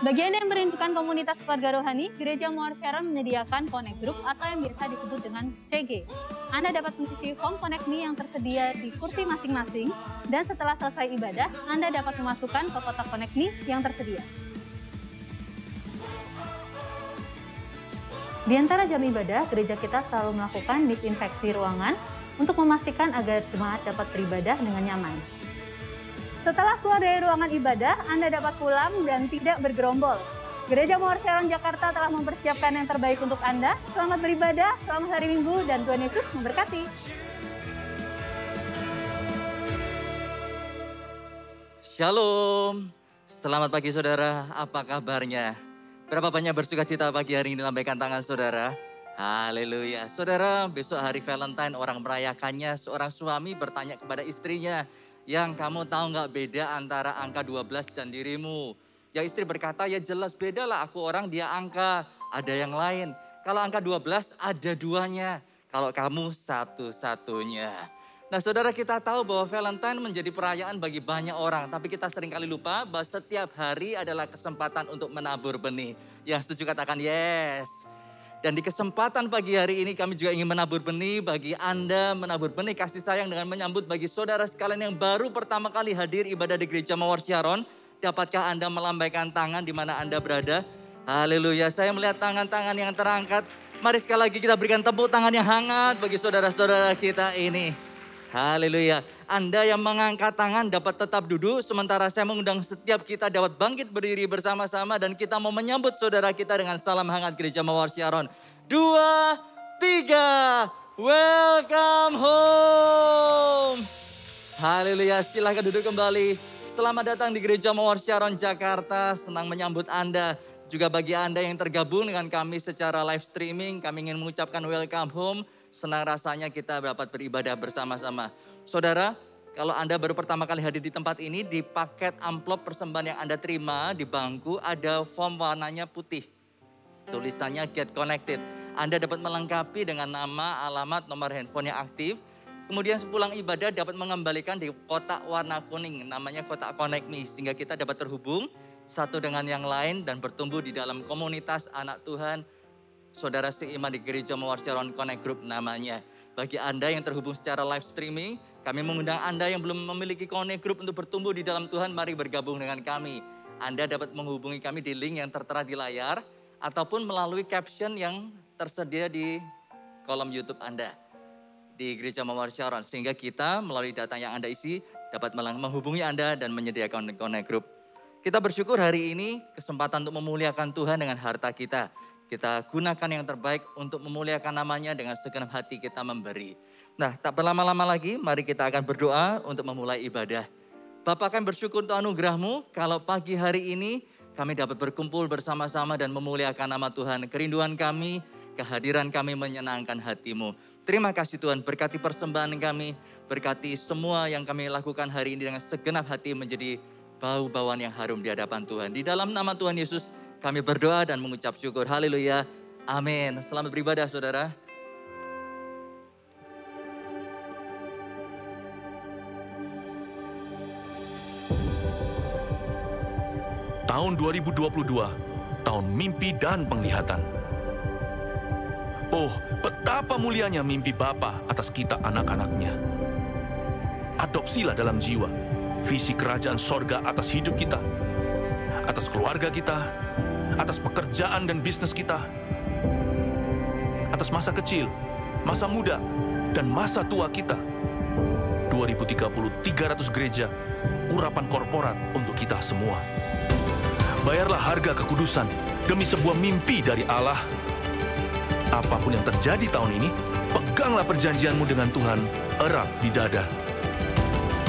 Bagi Anda yang merindukan komunitas keluarga rohani, Gereja Muar Sharon menyediakan Connect Group atau yang biasa disebut dengan CG. Anda dapat mengisi form Connect Me yang tersedia di kursi masing-masing, dan setelah selesai ibadah, Anda dapat memasukkan ke kotak Connect Me yang tersedia. Di antara jam ibadah, gereja kita selalu melakukan disinfeksi ruangan untuk memastikan agar jemaat dapat beribadah dengan nyaman. Setelah keluar dari ruangan ibadah, Anda dapat pulang dan tidak bergerombol. Gereja Muar Sharon Jakarta telah mempersiapkan yang terbaik untuk Anda. Selamat beribadah, selamat hari Minggu, dan Tuhan Yesus memberkati. Shalom, selamat pagi saudara, apa kabarnya? Berapa banyak bersuka cita pagi hari ini, lambaikan tangan saudara. Haleluya. Saudara, besok hari Valentine orang merayakannya, seorang suami bertanya kepada istrinya, yang kamu tahu nggak beda antara angka 12 dan dirimu? Ya istri berkata, ya jelas beda lah, aku orang dia angka, ada yang lain. Kalau angka 12 ada duanya, kalau kamu satu-satunya. Nah saudara, kita tahu bahwa Valentine menjadi perayaan bagi banyak orang, tapi kita seringkali lupa bahwa setiap hari adalah kesempatan untuk menabur benih. Yang setuju katakan yes. Dan di kesempatan pagi hari ini kami juga ingin menabur benih bagi Anda, menabur benih kasih sayang dengan menyambut bagi saudara sekalian yang baru pertama kali hadir ibadah di Gereja Muar Sharon. Dapatkah Anda melambaikan tangan di mana Anda berada? Haleluya, saya melihat tangan-tangan yang terangkat. Mari sekali lagi kita berikan tepuk tangan yang hangat bagi saudara-saudara kita ini. Haleluya. Anda yang mengangkat tangan dapat tetap duduk, sementara saya mengundang setiap kita dapat bangkit berdiri bersama-sama dan kita mau menyambut saudara kita dengan salam hangat Gereja Muar Sharon. 2, 3, welcome home. Haleluya, silahkan duduk kembali. Selamat datang di Gereja Muar Sharon Jakarta, senang menyambut Anda. Juga bagi Anda yang tergabung dengan kami secara live streaming, kami ingin mengucapkan welcome home. Senang rasanya kita dapat beribadah bersama-sama. Saudara, kalau Anda baru pertama kali hadir di tempat ini, di paket amplop persembahan yang Anda terima di bangku ada form warnanya putih. Tulisannya Get Connected. Anda dapat melengkapi dengan nama, alamat, nomor handphone yang aktif. Kemudian sepulang ibadah dapat mengembalikan di kotak warna kuning, namanya kotak Connect Me. Sehingga kita dapat terhubung satu dengan yang lain dan bertumbuh di dalam komunitas anak Tuhan. Saudara seiman di Gereja Muar Sharon Connect Group namanya. Bagi Anda yang terhubung secara live streaming, kami mengundang Anda yang belum memiliki Connect Group untuk bertumbuh di dalam Tuhan, mari bergabung dengan kami. Anda dapat menghubungi kami di link yang tertera di layar, ataupun melalui caption yang tersedia di kolom YouTube Anda di Gereja Muar Sharon. Sehingga kita melalui data yang Anda isi, dapat menghubungi Anda dan menyediakan Connect Group. Kita bersyukur hari ini kesempatan untuk memuliakan Tuhan dengan harta kita. Kita gunakan yang terbaik untuk memuliakan namanya dengan segenap hati kita memberi. Nah, tak berlama-lama lagi, mari kita akan berdoa untuk memulai ibadah. Bapa, kami bersyukur untuk anugerah-Mu, kalau pagi hari ini kami dapat berkumpul bersama-sama dan memuliakan nama Tuhan. Kerinduan kami, kehadiran kami menyenangkan hati-Mu. Terima kasih Tuhan, berkati persembahan kami, berkati semua yang kami lakukan hari ini dengan segenap hati menjadi bau-bauan yang harum di hadapan Tuhan. Di dalam nama Tuhan Yesus, kami berdoa dan mengucap syukur. Haleluya. Amin. Selamat beribadah saudara. Tahun 2022, tahun mimpi dan penglihatan. Oh, betapa mulianya mimpi Bapa atas kita anak-anaknya. Adopsilah dalam jiwa visi kerajaan sorga atas hidup kita, atas keluarga kita, atas pekerjaan dan bisnis kita, atas masa kecil, masa muda, dan masa tua kita. 2030, 300 gereja, urapan korporat untuk kita semua. Bayarlah harga kekudusan demi sebuah mimpi dari Allah. Apapun yang terjadi tahun ini, peganglah perjanjianmu dengan Tuhan erat di dada.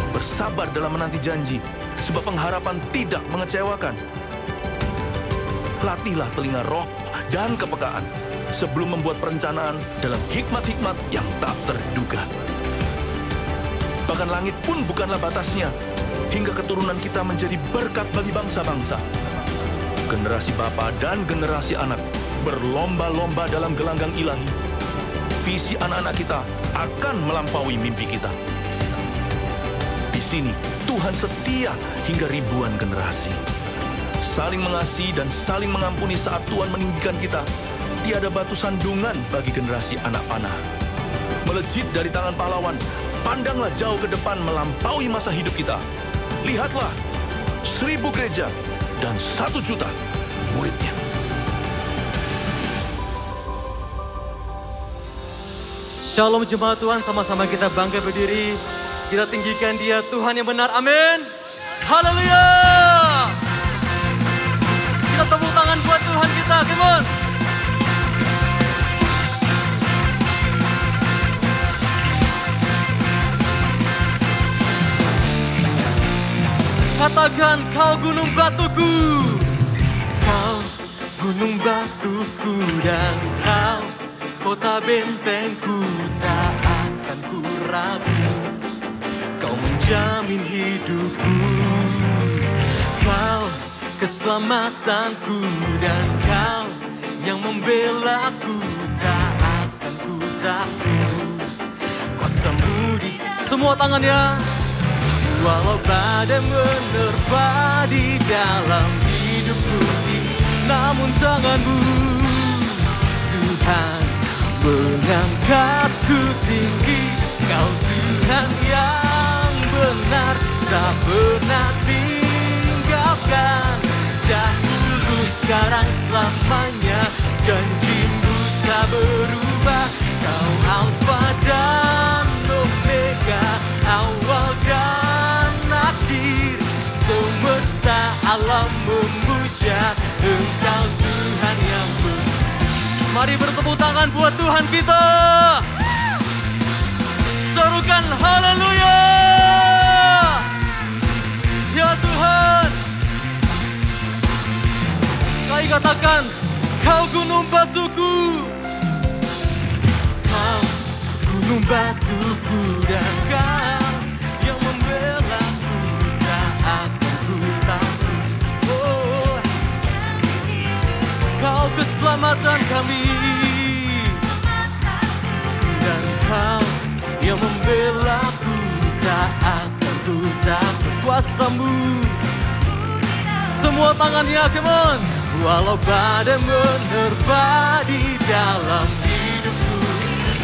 Bersabar dalam menanti janji, sebab pengharapan tidak mengecewakan. Latihlah telinga roh dan kepekaan sebelum membuat perencanaan dalam hikmat-hikmat yang tak terduga. Bahkan langit pun bukanlah batasnya, hingga keturunan kita menjadi berkat bagi bangsa-bangsa. Generasi bapa dan generasi anak berlomba-lomba dalam gelanggang ilahi. Visi anak-anak kita akan melampaui mimpi kita. Di sini Tuhan setia hingga ribuan generasi. saling mengasihi dan saling mengampuni saat Tuhan meninggikan kita, tiada batu sandungan bagi generasi anak panah. Melejit dari tangan pahlawan, pandanglah jauh ke depan melampaui masa hidup kita. Lihatlah, 1000 gereja dan 1 juta muridnya. Shalom jemaat Tuhan, sama-sama kita bangga berdiri. Kita tinggikan Dia, Tuhan yang benar, amin. Haleluya. Kita tepuk tangan buat Tuhan kita, come on. Katakan, kau gunung batuku, kau gunung batuku, dan kau kota bentengku, tak akan ku ragu. Kau menjamin hidupku, kau keselamatanku, dan kau yang membelaku, tak akan ku takut. Kuasamu di semua tangannya. Walau badai menerpa di dalam hidupku, namun tanganmu, Tuhan, mengangkatku tinggi. Kau Tuhan yang benar, tak pernah tinggalkan. Dahulu, sekarang, selamanya, janjimu tak berubah. Kau Alfa dan Omega, awal dan akhir. Semesta alam memuja Engkau Tuhan yang benar. Mari bertepuk tangan buat Tuhan kita. Serukan haleluya. Ya Tuhan. Sekali katakan, kau gunung batuku, kau gunung batuku, dan kau yang membelaku, tak akan ku takut. Oh, kau keselamatan kami, dan kau yang membelaku, tak akan ku takut. Kuasamu, semua tangannya, come on. Walau badai menerpa di dalam hidupku,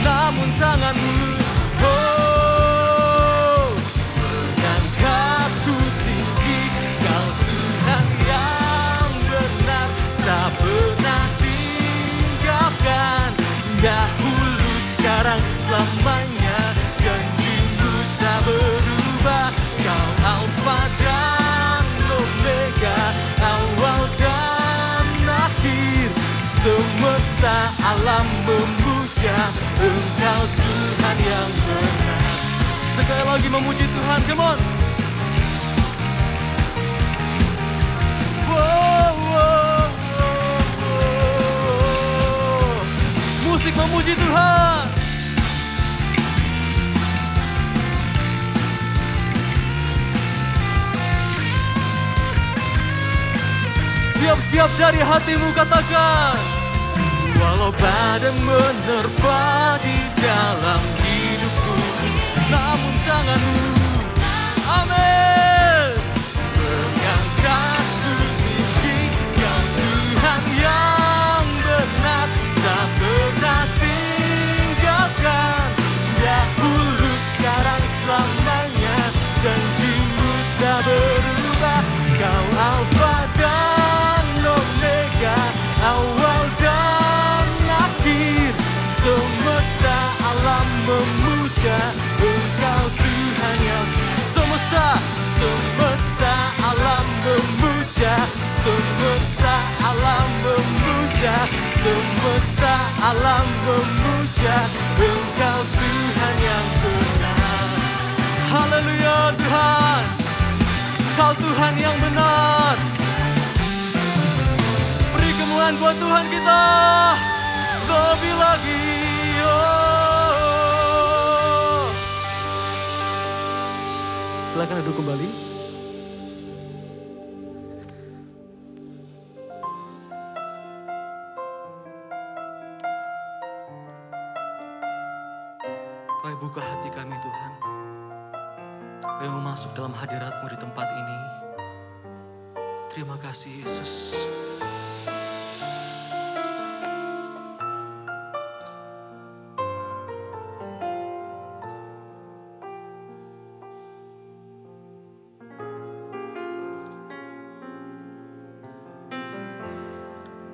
namun tanganmu, oh, mengangkatku tinggi. Kau Tuhan yang benar, tak pernah tinggalkan. Dahulu, sekarang, selamanya, janjimu tak berubah. Kau Alfa dan Omega, awal dan akhir. Semesta alam memuja Engkau Tuhan yang benar. Sekali lagi memuji Tuhan, come on. Wow, wow, wow, wow. Musik memuji Tuhan. Siap-siap dari hatimu, katakan. Walau badai menerpa di dalam hidupku, namun tanganmu, amin, mengangkatku tinggi. Kau Tuhan yang benar, tak pernah tinggalkan. Dahulu, sekarang, selamanya, janjimu tak berubah. Kau Alfa dan Omega, awal dan akhir. Semesta alam memuja Engkau Tuhan yang semesta alam memuja, semesta alam memuja, semesta alam memuja Engkau Tuhan yang benar. Haleluya Tuhan, Kau Tuhan yang benar. Beri kemuliaan buat Tuhan kita lebih lagi. Oh. Silakan duduk kembali. Kau buka hati kami Tuhan. Kami mau masuk dalam hadirat-Mu di tempat ini. Terima kasih Yesus.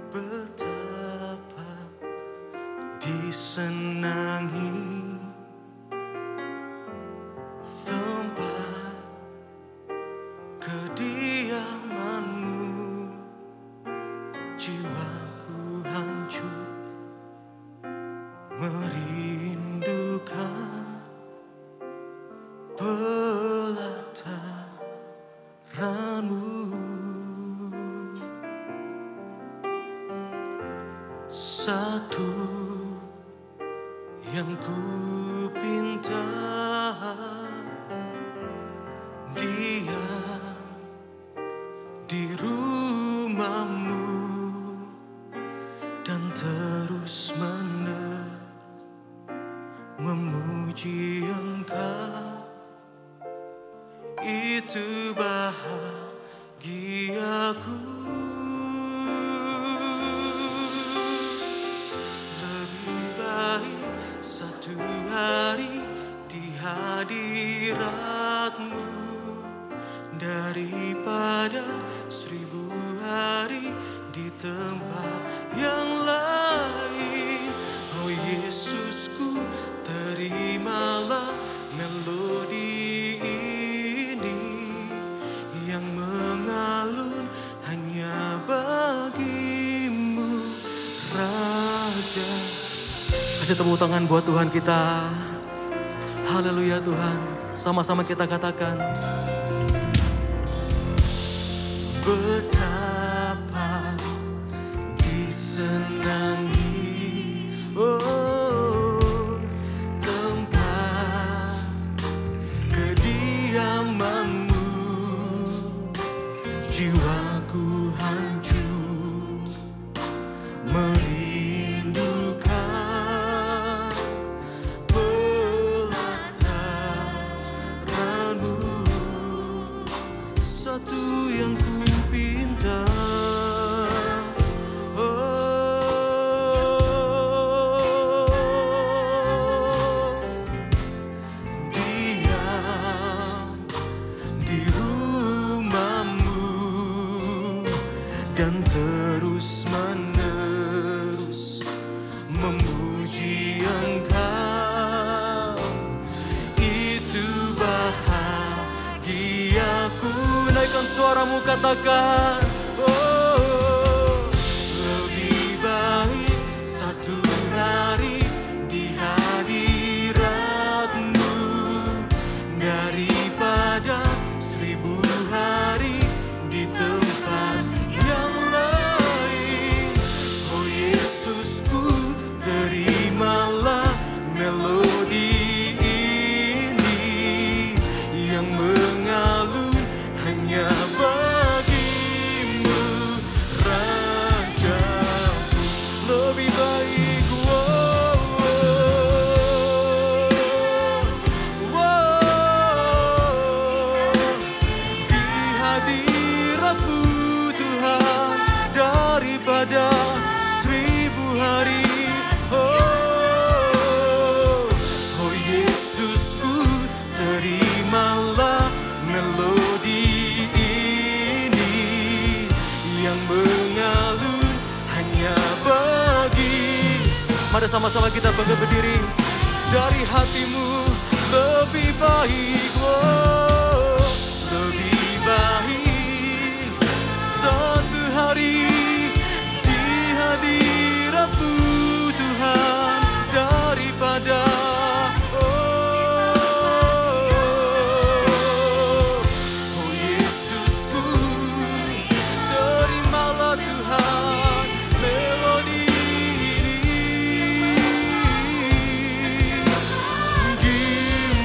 Betapa disenangi tempat kediamanmu, jiwaku hancur merindukan pelataranmu. Satu yang ku pinta, diam di rumahmu dan terus memuji Engkau. Itu bahagiaku. Satu hari di hadiratmu daripada 1000 hari di tempat yang lain. Oh Yesusku, terimalah melodi ini yang mengalun hanya bagimu, Raja. Kasih tepuk tangan buat Tuhan kita. Haleluya Tuhan. Sama-sama kita katakan. Betapa disenangi, oh, tempat kediamanmu, jiwaku hancur merindukan pelataranmu. Satu yang ku pinta, diam di rumahmu dan terus menerus memuji Engkau. Itu bahagiaku. Naikkan suaramu, katakan. Oh, lebih baik satu hari di hadiratmu daripada 1000 hari di tempat yang lain. Oh Yesusku, terimalah melodi ini yang mengalun hanya bagimu, Rajaku. Lebih baik, di hadiratmu Tuhan daripada 1000 hari. Oh Yesusku, terimalah melodi ini yang mengalun hanya bagi. Mari sama-sama kita bangkit berdiri. Dari hatimu, lebih baik, oh, lebih baik satu hari di hadiratmu Tuhan daripada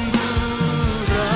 Gembira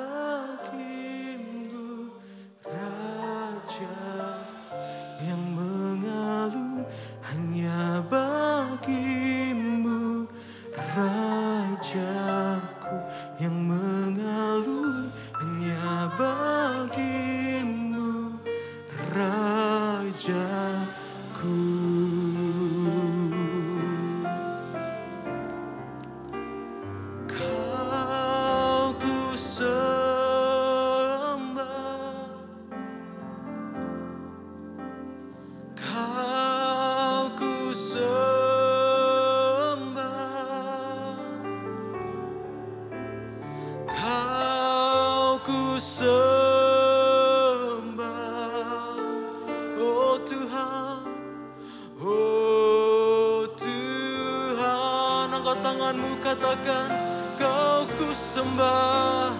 mengalir hanya bagimu, Rajaku. Kau ku sembah, Kau ku sembah, Kau ku sembah, oh Tuhan, oh Tuhan. Angkat tanganmu, katakan, Kau ku sembah,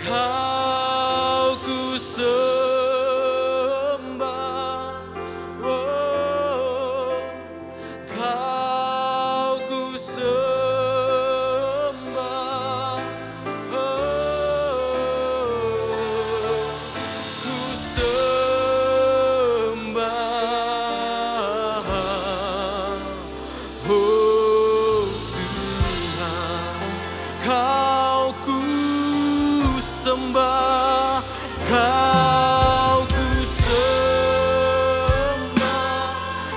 Kau ku sembah, oh, Kau ku sembah, oh, ku sembah, oh Tuhan. Kau ku sembah, Kau ku sembah,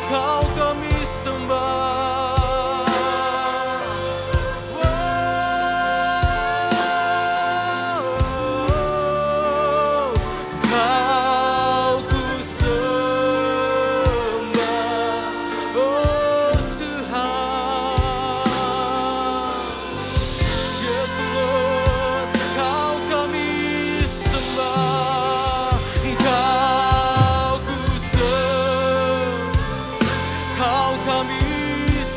Kau kami sembah. Oh, Kau ku sembah, oh Tuhan. Yes Lord, Kau kami sembah, Kau ku sembah, Kau kami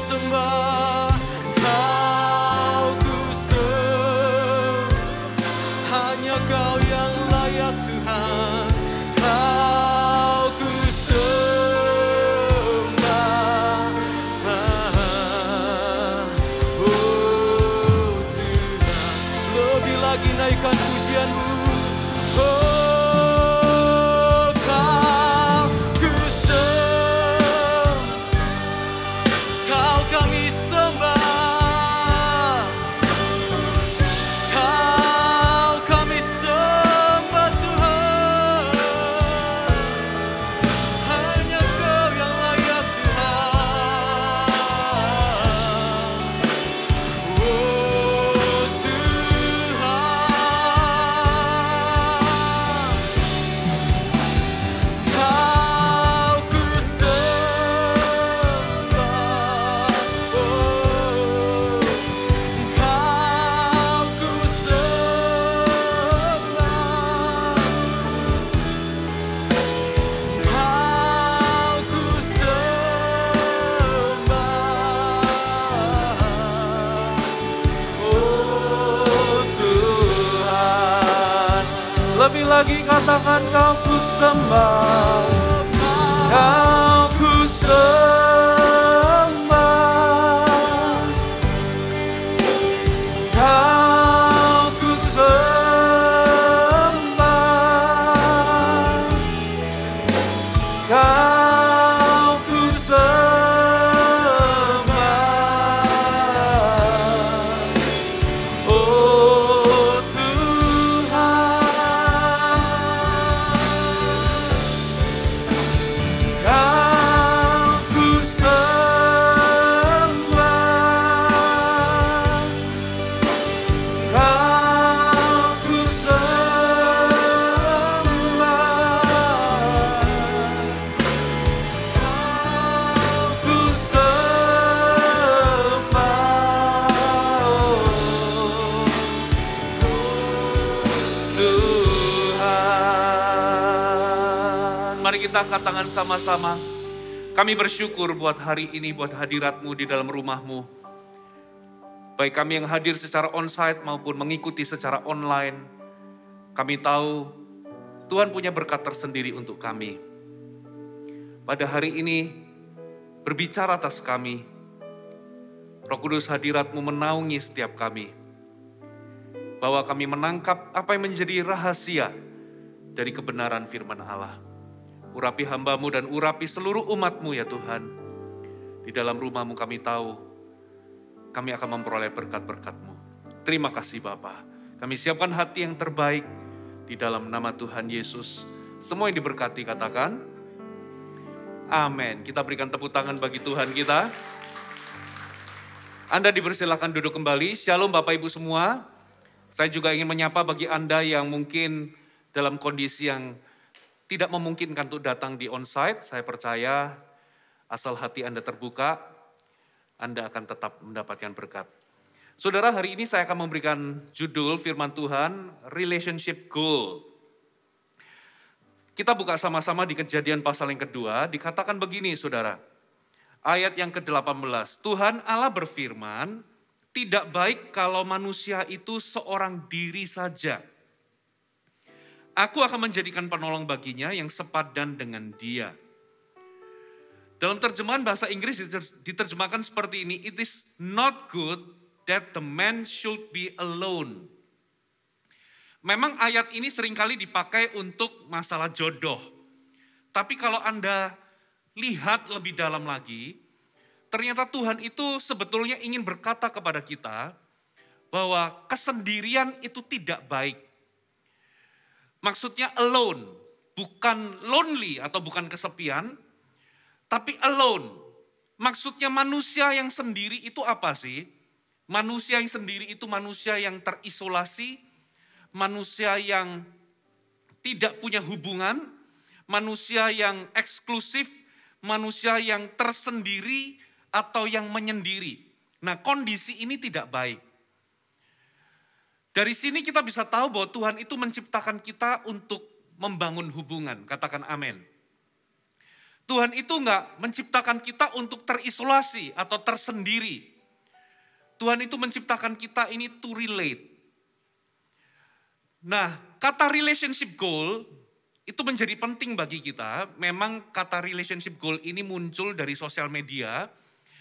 sembah, Kau ku sembah. Hanya Kau yang layak Tuhan, Kau ku sembah. Oh Tuhan, lebih lagi naikkan pujianmu. Oh, Kau ku sembah, Kau kami sembah, Kau kami sembah Tuhan. Hanya Kau yang layak Tuhan. Oh Tuhan, Kau ku sembah, oh, Kau ku sembah, Kau ku sembah, oh Tuhan. Lebih lagi katakan, Kau ku sembah, Kau ku sembah, Kau ku sembah, Kau ku sembah, oh Tuhan. Kau ku sembah, Kau ku sembah, Kau ku sembah, Tuhan. Mari kita angkat tangan sama-sama. Kami bersyukur buat hari ini, buat hadirat-Mu di dalam rumah-Mu. Baik kami yang hadir secara onsite maupun mengikuti secara online. Kami tahu Tuhan punya berkat tersendiri untuk kami. Pada hari ini, berbicara atas kami. Roh Kudus, hadirat-Mu menaungi setiap kami. Bahwa kami menangkap apa yang menjadi rahasia dari kebenaran firman Allah. Urapi hamba-Mu dan urapi seluruh umat-Mu ya Tuhan. Di dalam rumah-Mu kami tahu, kami akan memperoleh berkat-berkat-Mu. Terima kasih Bapa. Kami siapkan hati yang terbaik di dalam nama Tuhan Yesus. Semua yang diberkati katakan, amin. Kita berikan tepuk tangan bagi Tuhan kita. Anda dipersilakan duduk kembali. Shalom Bapak Ibu semua. Saya juga ingin menyapa bagi Anda yang mungkin dalam kondisi yang tidak memungkinkan untuk datang di onsite. Saya percaya asal hati Anda terbuka, Anda akan tetap mendapatkan berkat. Saudara, hari ini saya akan memberikan judul firman Tuhan, Relationship Goal. Kita buka sama-sama di Kejadian pasal yang kedua, dikatakan begini saudara. Ayat yang ke-18, Tuhan Allah berfirman, tidak baik kalau manusia itu seorang diri saja. Aku akan menjadikan penolong baginya yang sepadan dengan dia. Dalam terjemahan bahasa Inggris diterjemahkan seperti ini, it is not good that the man should be alone. Memang ayat ini seringkali dipakai untuk masalah jodoh. Tapi kalau Anda lihat lebih dalam lagi, ternyata Tuhan itu sebetulnya ingin berkata kepada kita bahwa kesendirian itu tidak baik. Maksudnya alone, bukan lonely atau bukan kesepian, tapi alone. Maksudnya manusia yang sendiri itu apa sih? Manusia yang sendiri itu manusia yang terisolasi, manusia yang tidak punya hubungan, manusia yang eksklusif, manusia yang tersendiri atau yang menyendiri. Nah, kondisi ini tidak baik. Dari sini kita bisa tahu bahwa Tuhan itu menciptakan kita untuk membangun hubungan. Katakan amin. Tuhan itu enggak menciptakan kita untuk terisolasi atau tersendiri. Tuhan itu menciptakan kita ini to relate. Nah, kata relationship goal itu menjadi penting bagi kita. Memang kata relationship goal ini muncul dari sosial media,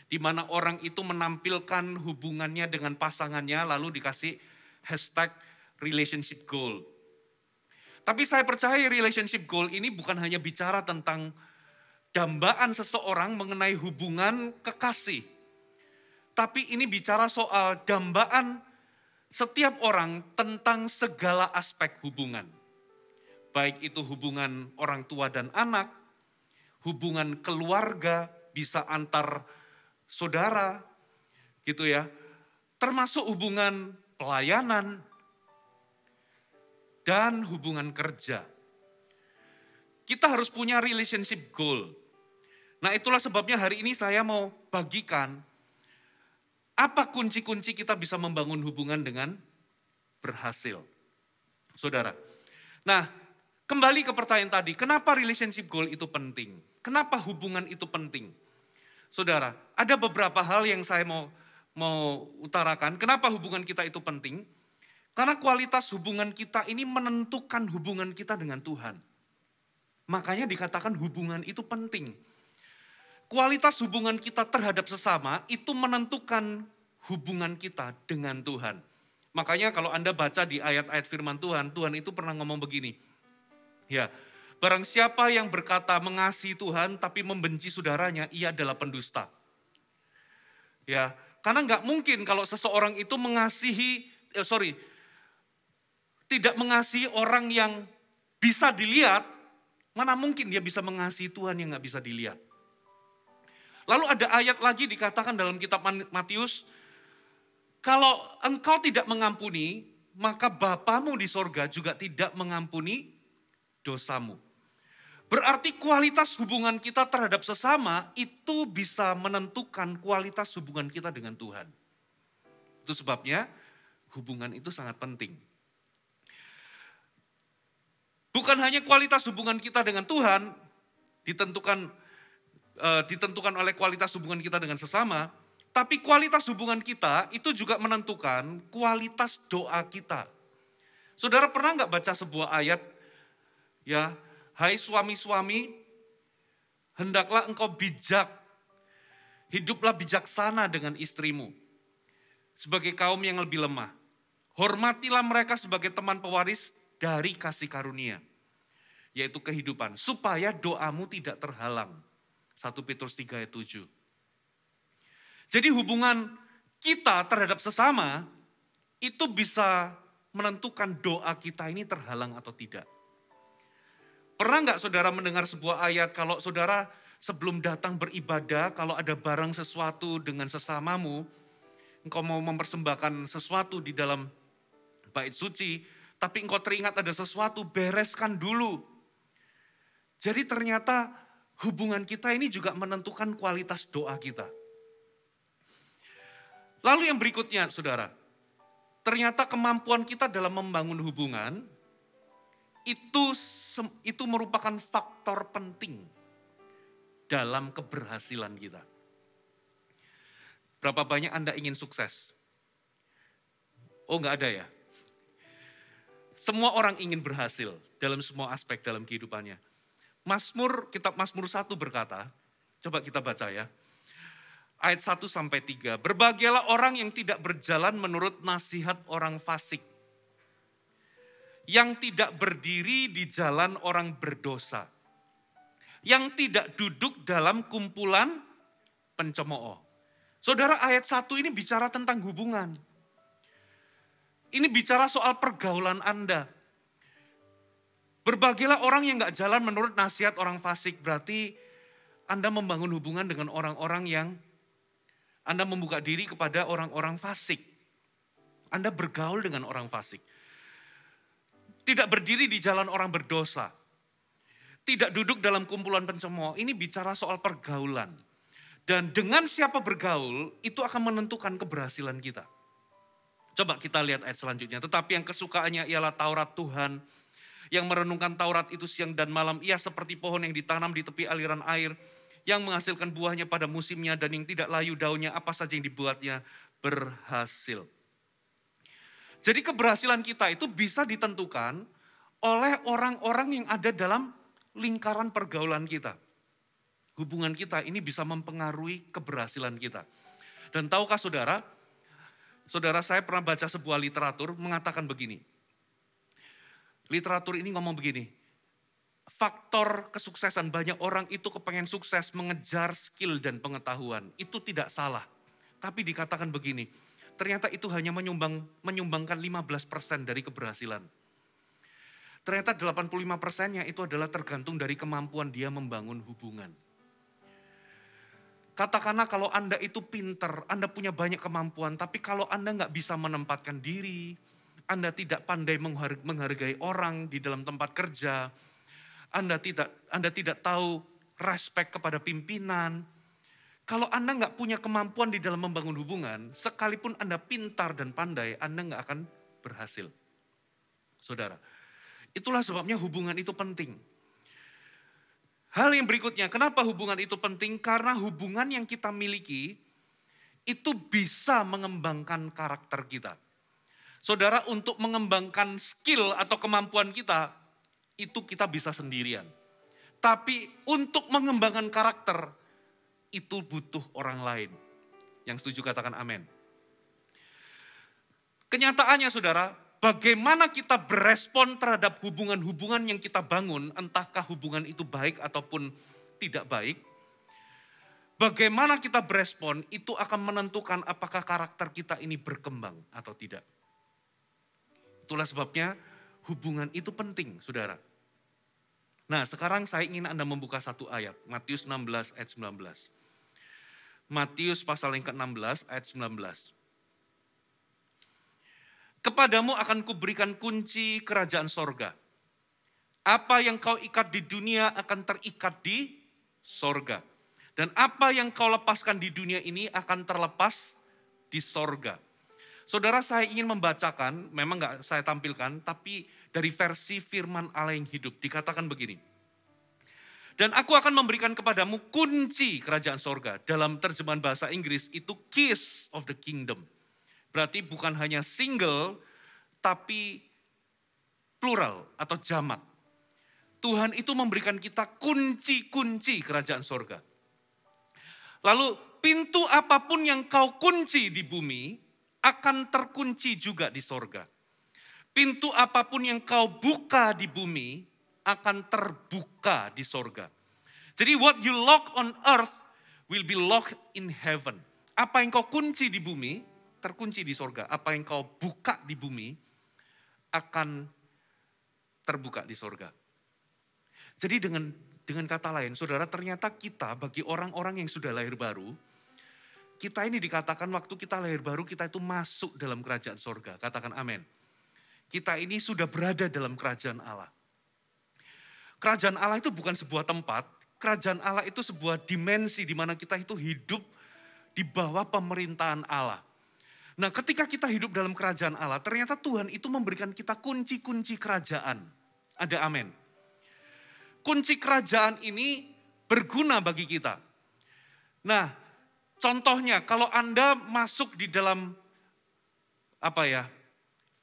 di mana orang itu menampilkan hubungannya dengan pasangannya, lalu dikasih hashtag relationship goal. Tapi saya percaya relationship goal ini bukan hanya bicara tentang dambaan seseorang mengenai hubungan kekasih. Tapi ini bicara soal dambaan setiap orang tentang segala aspek hubungan. Baik itu hubungan orang tua dan anak, hubungan keluarga, bisa antar saudara, gitu ya. Termasuk hubungan pelayanan dan hubungan kerja. Kita harus punya relationship goal. Nah, itulah sebabnya hari ini saya mau bagikan apa kunci-kunci kita bisa membangun hubungan dengan berhasil. Saudara. Nah, kembali ke pertanyaan tadi, kenapa relationship goal itu penting? Kenapa hubungan itu penting? Saudara, ada beberapa hal yang saya mau utarakan. Kenapa hubungan kita itu penting? Karena kualitas hubungan kita ini menentukan hubungan kita dengan Tuhan. Makanya dikatakan hubungan itu penting. Kualitas hubungan kita terhadap sesama itu menentukan hubungan kita dengan Tuhan. Makanya kalau Anda baca di ayat-ayat firman Tuhan, Tuhan itu pernah ngomong begini. Ya, barang siapa yang berkata mengasihi Tuhan tapi membenci saudaranya, ia adalah pendusta. Ya, karena nggak mungkin kalau seseorang itu tidak mengasihi orang yang bisa dilihat, mana mungkin dia bisa mengasihi Tuhan yang nggak bisa dilihat. Lalu ada ayat lagi dikatakan dalam kitab Matius, kalau engkau tidak mengampuni, maka Bapamu di sorga juga tidak mengampuni dosamu. Berarti kualitas hubungan kita terhadap sesama itu bisa menentukan kualitas hubungan kita dengan Tuhan. Itu sebabnya hubungan itu sangat penting. Bukan hanya kualitas hubungan kita dengan Tuhan ditentukan oleh kualitas hubungan kita dengan sesama, tapi kualitas hubungan kita itu juga menentukan kualitas doa kita. Saudara pernah nggak baca sebuah ayat, ya, hai suami-suami, hendaklah engkau bijak, hiduplah bijaksana dengan istrimu, sebagai kaum yang lebih lemah. Hormatilah mereka sebagai teman pewaris dari kasih karunia, yaitu kehidupan, supaya doamu tidak terhalang. 1 Petrus 3 ayat 7. Jadi hubungan kita terhadap sesama itu bisa menentukan doa kita ini terhalang atau tidak. Pernah nggak saudara mendengar sebuah ayat kalau saudara sebelum datang beribadah, kalau ada barang sesuatu dengan sesamamu, engkau mau mempersembahkan sesuatu di dalam bait suci, tapi engkau teringat ada sesuatu, bereskan dulu. Jadi ternyata hubungan kita ini juga menentukan kualitas doa kita. Lalu yang berikutnya saudara, ternyata kemampuan kita dalam membangun hubungan, itu merupakan faktor penting dalam keberhasilan kita. Berapa banyak Anda ingin sukses? Oh enggak ada ya? Semua orang ingin berhasil dalam semua aspek dalam kehidupannya. Kitab Mazmur 1 berkata, coba kita baca ya. Ayat 1-3, berbahagialah orang yang tidak berjalan menurut nasihat orang fasik, yang tidak berdiri di jalan orang berdosa, yang tidak duduk dalam kumpulan pencemooh. Saudara, ayat 1 ini bicara tentang hubungan. Ini bicara soal pergaulan Anda. Berbahagialah orang yang gak jalan menurut nasihat orang fasik. Berarti Anda membangun hubungan dengan orang-orang yang Anda membuka diri kepada orang-orang fasik. Anda bergaul dengan orang fasik. Tidak berdiri di jalan orang berdosa. Tidak duduk dalam kumpulan pencemooh. Ini bicara soal pergaulan. Dan dengan siapa bergaul, itu akan menentukan keberhasilan kita. Coba kita lihat ayat selanjutnya. Tetapi yang kesukaannya ialah Taurat Tuhan, yang merenungkan Taurat itu siang dan malam. Ia seperti pohon yang ditanam di tepi aliran air, yang menghasilkan buahnya pada musimnya, dan yang tidak layu daunnya, apa saja yang dibuatnya berhasil. Jadi keberhasilan kita itu bisa ditentukan oleh orang-orang yang ada dalam lingkaran pergaulan kita. Hubungan kita ini bisa mempengaruhi keberhasilan kita. Dan tahukah saudara, saya pernah baca sebuah literatur mengatakan begini. Literatur ini ngomong begini, faktor kesuksesan banyak orang itu kepengen sukses mengejar skill dan pengetahuan. Itu tidak salah, tapi dikatakan begini, ternyata itu hanya menyumbangkan 15% dari keberhasilan. Ternyata 85%-nya itu adalah tergantung dari kemampuan dia membangun hubungan. Katakanlah kalau Anda itu pinter, Anda punya banyak kemampuan, tapi kalau Anda nggak bisa menempatkan diri, Anda tidak pandai menghargai orang di dalam tempat kerja, Anda tidak tahu respect kepada pimpinan. Kalau Anda nggak punya kemampuan di dalam membangun hubungan, sekalipun Anda pintar dan pandai, Anda nggak akan berhasil. Saudara, itulah sebabnya hubungan itu penting. Hal yang berikutnya, kenapa hubungan itu penting? Karena hubungan yang kita miliki itu bisa mengembangkan karakter kita. Saudara, untuk mengembangkan skill atau kemampuan kita, itu kita bisa sendirian. Tapi untuk mengembangkan karakter, itu butuh orang lain. Yang setuju katakan amin. Kenyataannya saudara, bagaimana kita berespon terhadap hubungan-hubungan yang kita bangun, entahkah hubungan itu baik ataupun tidak baik, bagaimana kita berespon itu akan menentukan apakah karakter kita ini berkembang atau tidak. Itulah sebabnya hubungan itu penting, saudara. Nah, sekarang saya ingin Anda membuka satu ayat, Matius 16 ayat 19. Matius pasal yang ke-16 ayat 19. Kepadamu akan kuberikan kunci kerajaan sorga. Apa yang kau ikat di dunia akan terikat di sorga. Dan apa yang kau lepaskan di dunia ini akan terlepas di sorga. Saudara, saya ingin membacakan, memang gak saya tampilkan, tapi dari versi firman Allah yang hidup. Dikatakan begini. Dan aku akan memberikan kepadamu kunci kerajaan sorga. Dalam terjemahan bahasa Inggris itu keys of the kingdom. Berarti bukan hanya single, tapi plural atau jamak. Tuhan itu memberikan kita kunci-kunci kerajaan sorga. Lalu pintu apapun yang kau kunci di bumi, akan terkunci juga di sorga. Pintu apapun yang kau buka di bumi, akan terbuka di sorga. Jadi what you lock on earth will be locked in heaven. Apa yang kau kunci di bumi, terkunci di sorga. Apa yang kau buka di bumi, akan terbuka di sorga. Jadi dengan kata lain, saudara, ternyata kita bagi orang-orang yang sudah lahir baru, kita ini dikatakan waktu kita lahir baru, kita itu masuk dalam kerajaan sorga. Katakan amin. Kita ini sudah berada dalam kerajaan Allah. Kerajaan Allah itu bukan sebuah tempat, kerajaan Allah itu sebuah dimensi di mana kita itu hidup di bawah pemerintahan Allah. Nah, ketika kita hidup dalam kerajaan Allah, ternyata Tuhan itu memberikan kita kunci-kunci kerajaan. Ada amin. Kunci kerajaan ini berguna bagi kita. Nah, contohnya kalau Anda masuk di dalam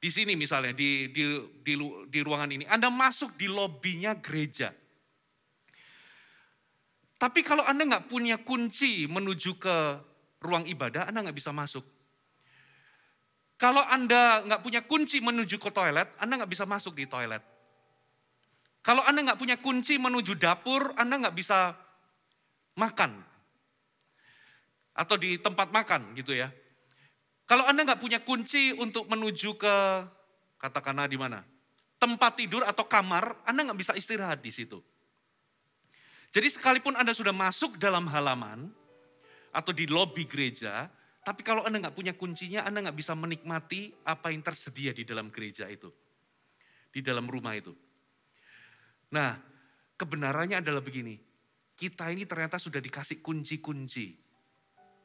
di sini misalnya di ruangan ini, Anda masuk di lobinya gereja. Tapi kalau Anda nggak punya kunci menuju ke ruang ibadah, Anda nggak bisa masuk. Kalau Anda nggak punya kunci menuju ke toilet, Anda nggak bisa masuk di toilet. Kalau Anda nggak punya kunci menuju dapur, Anda nggak bisa makan. Atau di tempat makan gitu ya. Kalau Anda nggak punya kunci untuk menuju ke, katakanlah di mana? Tempat tidur atau kamar, Anda nggak bisa istirahat di situ. Jadi sekalipun Anda sudah masuk dalam halaman, atau di lobi gereja, tapi kalau Anda nggak punya kuncinya, Anda nggak bisa menikmati apa yang tersedia di dalam gereja itu. Di dalam rumah itu. Nah, kebenarannya adalah begini. Kita ini ternyata sudah dikasih kunci-kunci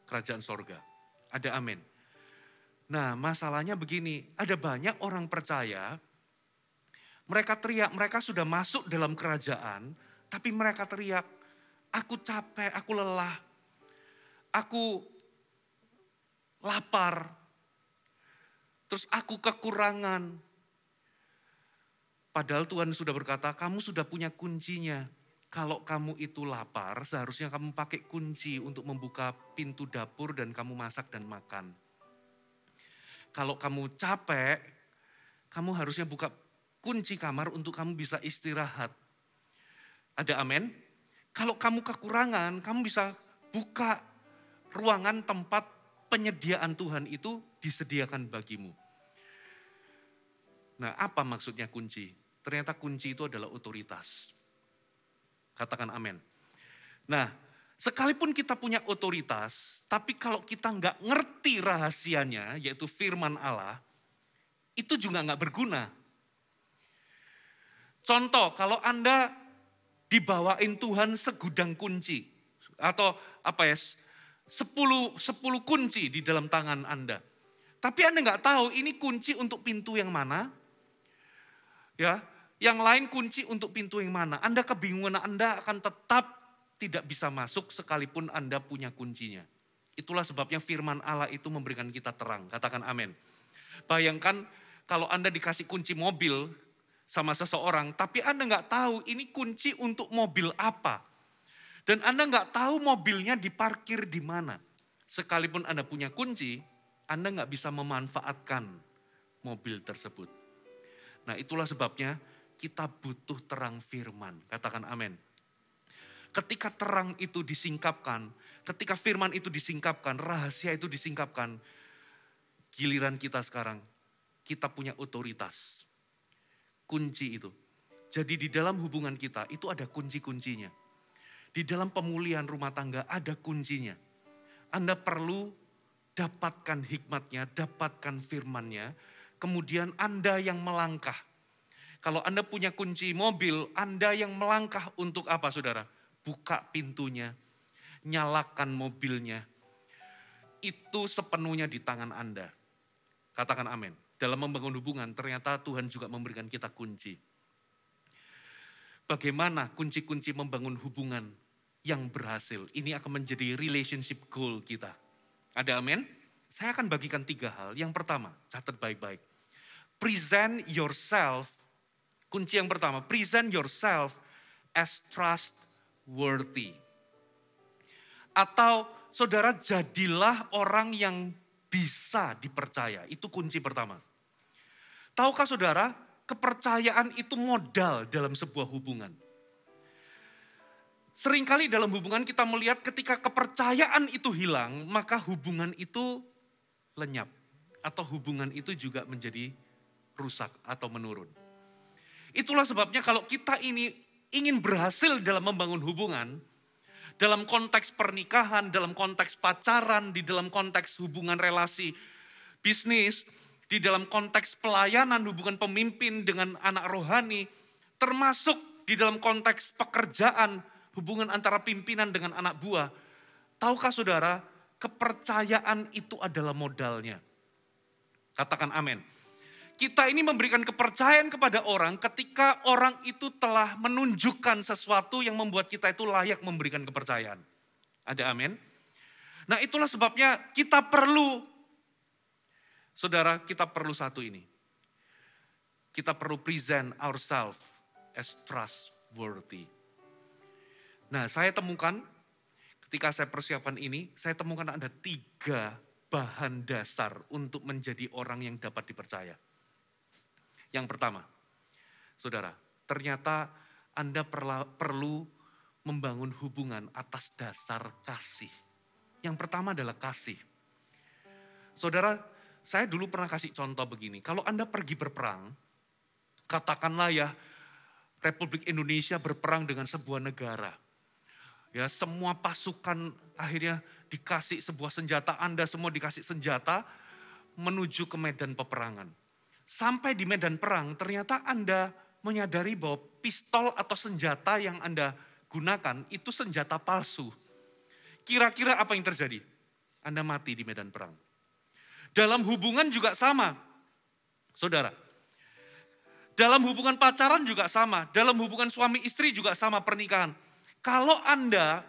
kerajaan sorga. Ada amin. Nah, masalahnya begini. Ada banyak orang percaya, mereka teriak, mereka sudah masuk dalam kerajaan, tapi mereka teriak, aku capek, aku lelah, aku lapar, terus aku kekurangan. Padahal Tuhan sudah berkata, kamu sudah punya kuncinya. Kalau kamu itu lapar, seharusnya kamu pakai kunci untuk membuka pintu dapur dan kamu masak dan makan. Kalau kamu capek, kamu harusnya buka kunci kamar untuk kamu bisa istirahat. Ada amin? Kalau kamu kekurangan, kamu bisa buka ruangan tempat penyediaan Tuhan itu disediakan bagimu. Nah, apa maksudnya kunci? Ternyata kunci itu adalah otoritas. Katakan amin. Nah, sekalipun kita punya otoritas, tapi kalau kita nggak ngerti rahasianya, yaitu firman Allah, itu juga nggak berguna. Contoh, kalau Anda dibawain Tuhan segudang kunci, atau 10 kunci di dalam tangan Anda. Tapi Anda nggak tahu ini kunci untuk pintu yang mana. Ya, yang lain kunci untuk pintu yang mana. Anda kebingungan, Anda akan tetap tidak bisa masuk sekalipun Anda punya kuncinya. Itulah sebabnya firman Allah itu memberikan kita terang. Katakan amin. Bayangkan kalau Anda dikasih kunci mobil sama seseorang, tapi Anda nggak tahu ini kunci untuk mobil apa. Dan Anda nggak tahu mobilnya diparkir di mana. Sekalipun Anda punya kunci, Anda nggak bisa memanfaatkan mobil tersebut. Nah, itulah sebabnya kita butuh terang firman. Katakan amin. Ketika terang itu disingkapkan, ketika firman itu disingkapkan, rahasia itu disingkapkan, giliran kita sekarang, kita punya otoritas. Kunci itu. Jadi di dalam hubungan kita itu ada kunci-kuncinya. Di dalam pemulihan rumah tangga ada kuncinya. Anda perlu dapatkan hikmatnya, dapatkan firmannya, kemudian Anda yang melangkah. Kalau Anda punya kunci mobil, Anda yang melangkah untuk apa, saudara? Buka pintunya, nyalakan mobilnya. Itu sepenuhnya di tangan Anda. Katakan amin. Dalam membangun hubungan, ternyata Tuhan juga memberikan kita kunci. Bagaimana kunci-kunci membangun hubungan yang berhasil? Ini akan menjadi relationship goal kita. Ada amin? Saya akan bagikan 3 hal. Yang pertama, catat baik-baik. Present yourself, kunci yang pertama, present yourself as trustworthy. Atau saudara jadilah orang yang bisa dipercaya. Itu kunci pertama. Tahukah saudara, kepercayaan itu modal dalam sebuah hubungan. Seringkali dalam hubungan kita melihat ketika kepercayaan itu hilang, maka hubungan itu lenyap. Atau hubungan itu juga menjadi rusak atau menurun. Itulah sebabnya kalau kita ini ingin berhasil dalam membangun hubungan, dalam konteks pernikahan, dalam konteks pacaran, di dalam konteks hubungan relasi bisnis, di dalam konteks pelayanan, hubungan pemimpin dengan anak rohani, termasuk di dalam konteks pekerjaan, hubungan antara pimpinan dengan anak buah. Tahukah saudara, kepercayaan itu adalah modalnya. Katakan amin. Kita ini memberikan kepercayaan kepada orang ketika orang itu telah menunjukkan sesuatu yang membuat kita itu layak memberikan kepercayaan. Ada amin? Nah itulah sebabnya kita perlu, saudara, kita perlu satu ini. Kita perlu present ourselves as trustworthy. Nah saya temukan, ketika saya persiapan ini, saya temukan ada 3 bahan dasar untuk menjadi orang yang dapat dipercaya. Yang pertama, saudara, ternyata Anda perlu membangun hubungan atas dasar kasih. Yang pertama adalah kasih. Saudara, saya dulu pernah kasih contoh begini, kalau Anda pergi berperang, katakanlah ya, Republik Indonesia berperang dengan sebuah negara. Ya, semua pasukan akhirnya dikasih sebuah senjata, Anda semua dikasih senjata menuju ke medan peperangan. Sampai di medan perang, ternyata Anda menyadari bahwa pistol atau senjata yang Anda gunakan itu senjata palsu. Kira-kira apa yang terjadi? Anda mati di medan perang. Dalam hubungan juga sama, saudara. Dalam hubungan pacaran juga sama, dalam hubungan suami istri juga sama, pernikahan. Kalau Anda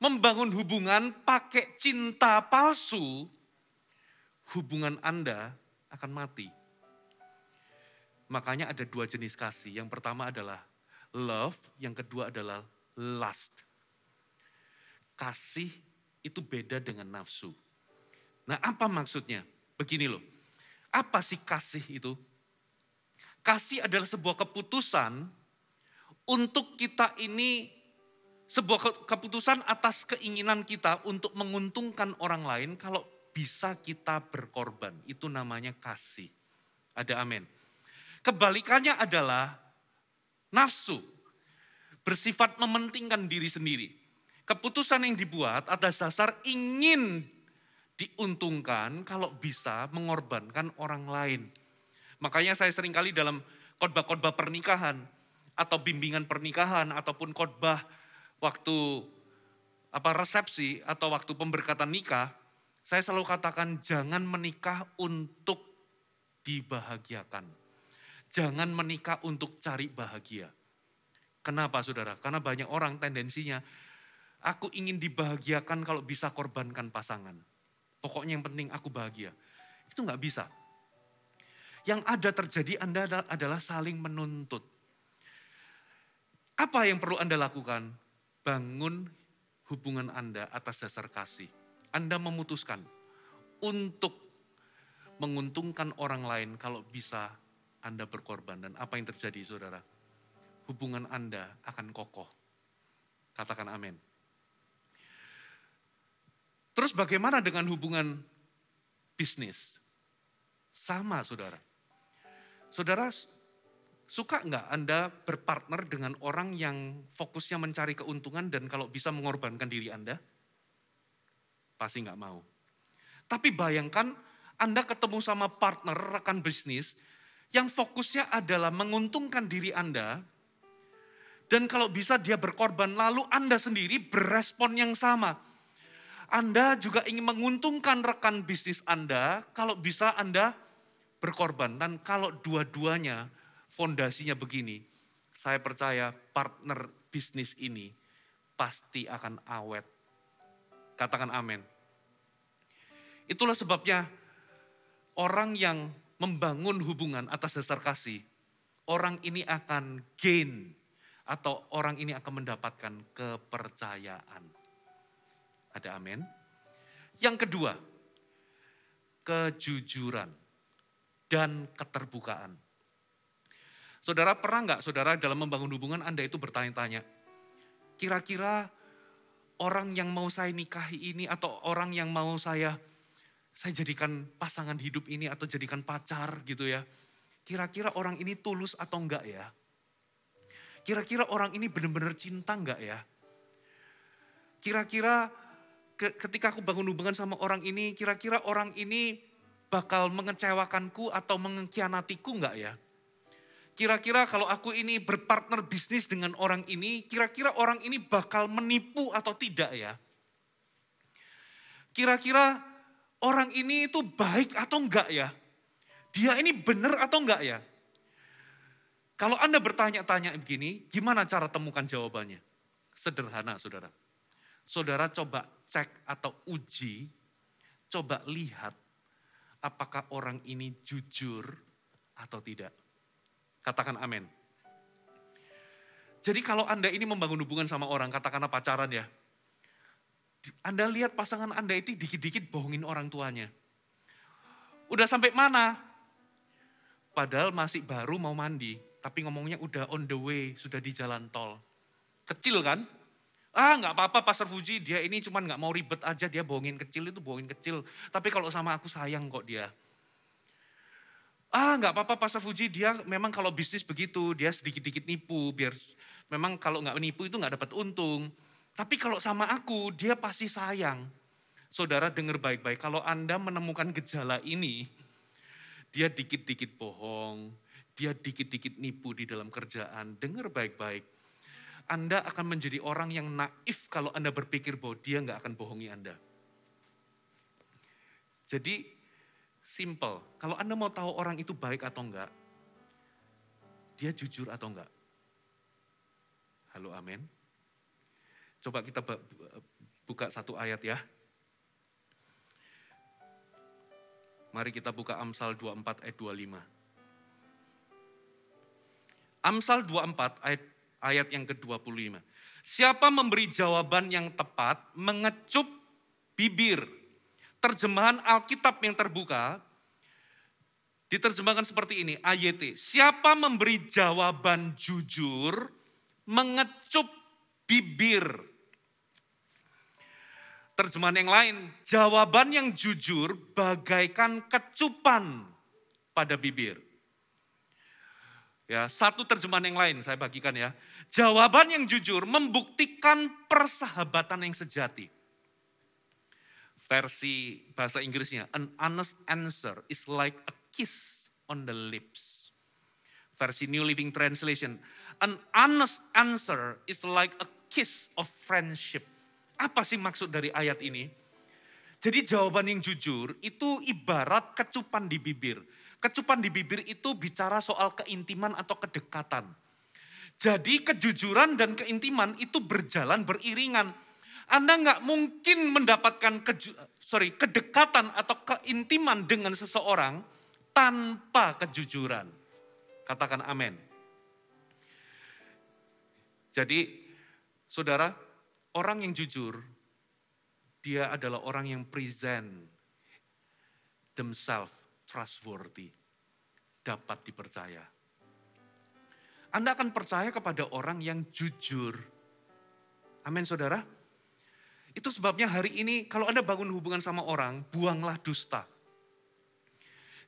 membangun hubungan pakai cinta palsu, hubungan Anda akan mati. Makanya ada 2 jenis kasih. Yang pertama adalah love, yang kedua adalah lust. Kasih itu beda dengan nafsu. Nah apa maksudnya? Begini loh, apa sih kasih itu? Kasih adalah sebuah keputusan untuk kita ini, sebuah keputusan atas keinginan kita untuk menguntungkan orang lain kalau bisa kita berkorban. Itu namanya kasih. Ada amin. Kebalikannya adalah nafsu, bersifat mementingkan diri sendiri. Keputusan yang dibuat atas dasar ingin diuntungkan kalau bisa mengorbankan orang lain. Makanya saya seringkali dalam khotbah-khotbah pernikahan atau bimbingan pernikahan ataupun khotbah waktu resepsi atau waktu pemberkatan nikah, saya selalu katakan jangan menikah untuk dibahagiakan. Jangan menikah untuk cari bahagia. Kenapa saudara? Karena banyak orang tendensinya, aku ingin dibahagiakan kalau bisa korbankan pasangan. Pokoknya yang penting aku bahagia. Itu nggak bisa. Yang ada terjadi Anda adalah saling menuntut. Apa yang perlu Anda lakukan? Bangun hubungan Anda atas dasar kasih. Anda memutuskan untuk menguntungkan orang lain kalau bisa Anda berkorban. Dan apa yang terjadi saudara? Hubungan Anda akan kokoh. Katakan amin. Terus bagaimana dengan hubungan bisnis? Sama saudara. Saudara suka nggak Anda berpartner dengan orang yang fokusnya mencari keuntungan dan kalau bisa mengorbankan diri Anda? Pasti nggak mau. Tapi bayangkan Anda ketemu sama partner, rekan bisnis, yang fokusnya adalah menguntungkan diri Anda, dan kalau bisa dia berkorban, lalu Anda sendiri berespon yang sama. Anda juga ingin menguntungkan rekan bisnis Anda, kalau bisa Anda berkorban. Dan kalau dua-duanya fondasinya begini, saya percaya partner bisnis ini pasti akan awet. Katakan amin. Itulah sebabnya orang yang membangun hubungan atas dasar kasih, orang ini akan gain atau orang ini akan mendapatkan kepercayaan. Ada amin. Yang kedua, kejujuran dan keterbukaan. Saudara pernah nggak saudara dalam membangun hubungan Anda itu bertanya-tanya, kira-kira orang yang mau saya nikahi ini atau orang yang mau saya jadikan pasangan hidup ini atau jadikan pacar gitu ya. kira-kira orang ini tulus atau enggak ya? Kira-kira orang ini benar-benar cinta enggak ya? Kira-kira ketika aku bangun hubungan sama orang ini, kira-kira orang ini bakal mengecewakanku atau mengkhianatiku enggak ya? Kira-kira kalau aku ini berpartner bisnis dengan orang ini, kira-kira orang ini bakal menipu atau tidak ya? Kira-kira orang ini itu baik atau enggak ya? Dia ini benar atau enggak ya? Kalau Anda bertanya-tanya begini, gimana cara temukan jawabannya? Sederhana, saudara. Saudara coba cek atau uji, coba lihat apakah orang ini jujur atau tidak. Katakan amin. Jadi kalau Anda ini membangun hubungan sama orang, katakanlah pacaran ya. Anda lihat pasangan Anda itu dikit-dikit bohongin orang tuanya. Udah sampai mana? Padahal masih baru mau mandi, tapi ngomongnya udah on the way, sudah di jalan tol. Kecil kan? Nggak apa-apa Pastor Fuji, dia ini cuman nggak mau ribet aja, dia bohongin kecil itu bohongin kecil. Tapi kalau sama aku sayang kok dia. Nggak apa-apa Pastor Fuji, dia memang kalau bisnis begitu, dia sedikit-dikit nipu, biar memang kalau nggak nipu itu nggak dapat untung. Tapi kalau sama aku, dia pasti sayang. Saudara dengar baik-baik, kalau Anda menemukan gejala ini, dia dikit-dikit bohong, dia dikit-dikit nipu di dalam kerjaan, dengar baik-baik. Anda akan menjadi orang yang naif kalau Anda berpikir bahwa dia nggak akan bohongi Anda. Jadi, simple. Kalau Anda mau tahu orang itu baik atau enggak, dia jujur atau enggak. Halo, amin. Coba kita buka satu ayat ya. Mari kita buka Amsal 24 ayat 25. Amsal 24 ayat yang ke-25. Siapa memberi jawaban yang tepat, mengecup bibir. Terjemahan Alkitab yang terbuka, diterjemahkan seperti ini, AYT. Siapa memberi jawaban jujur, mengecup bibir. Terjemahan yang lain, jawaban yang jujur bagaikan kecupan pada bibir. Ya, satu terjemahan yang lain saya bagikan ya. Jawaban yang jujur membuktikan persahabatan yang sejati. Versi bahasa Inggrisnya, an honest answer is like a kiss on the lips. Versi New Living Translation, an honest answer is like a kiss of friendship. Apa sih maksud dari ayat ini? Jadi jawaban yang jujur itu ibarat kecupan di bibir. Kecupan di bibir itu bicara soal keintiman atau kedekatan. Jadi kejujuran dan keintiman itu berjalan beriringan. Anda nggak mungkin mendapatkan kedekatan atau keintiman dengan seseorang tanpa kejujuran. Katakan amin. Jadi saudara, orang yang jujur, dia adalah orang yang present themselves trustworthy, dapat dipercaya. Anda akan percaya kepada orang yang jujur. Amin saudara. Itu sebabnya hari ini kalau Anda bangun hubungan sama orang, buanglah dusta.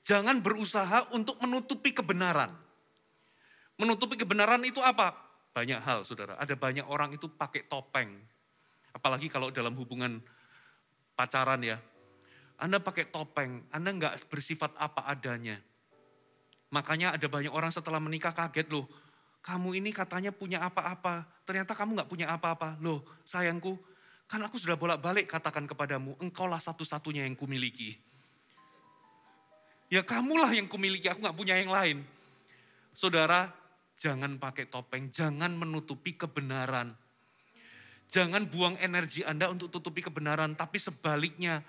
Jangan berusaha untuk menutupi kebenaran. Menutupi kebenaran itu apa? Banyak hal saudara. Ada banyak orang itu pakai topeng. Apalagi kalau dalam hubungan pacaran ya. Anda pakai topeng, Anda nggak bersifat apa adanya. Makanya ada banyak orang setelah menikah kaget loh. Kamu ini katanya punya apa-apa, ternyata kamu nggak punya apa-apa. Loh sayangku, kan aku sudah bolak-balik katakan kepadamu, engkaulah satu-satunya yang kumiliki. Ya kamulah yang kumiliki, aku nggak punya yang lain. Saudara, jangan pakai topeng, jangan menutupi kebenaran. Jangan buang energi Anda untuk tutupi kebenaran, tapi sebaliknya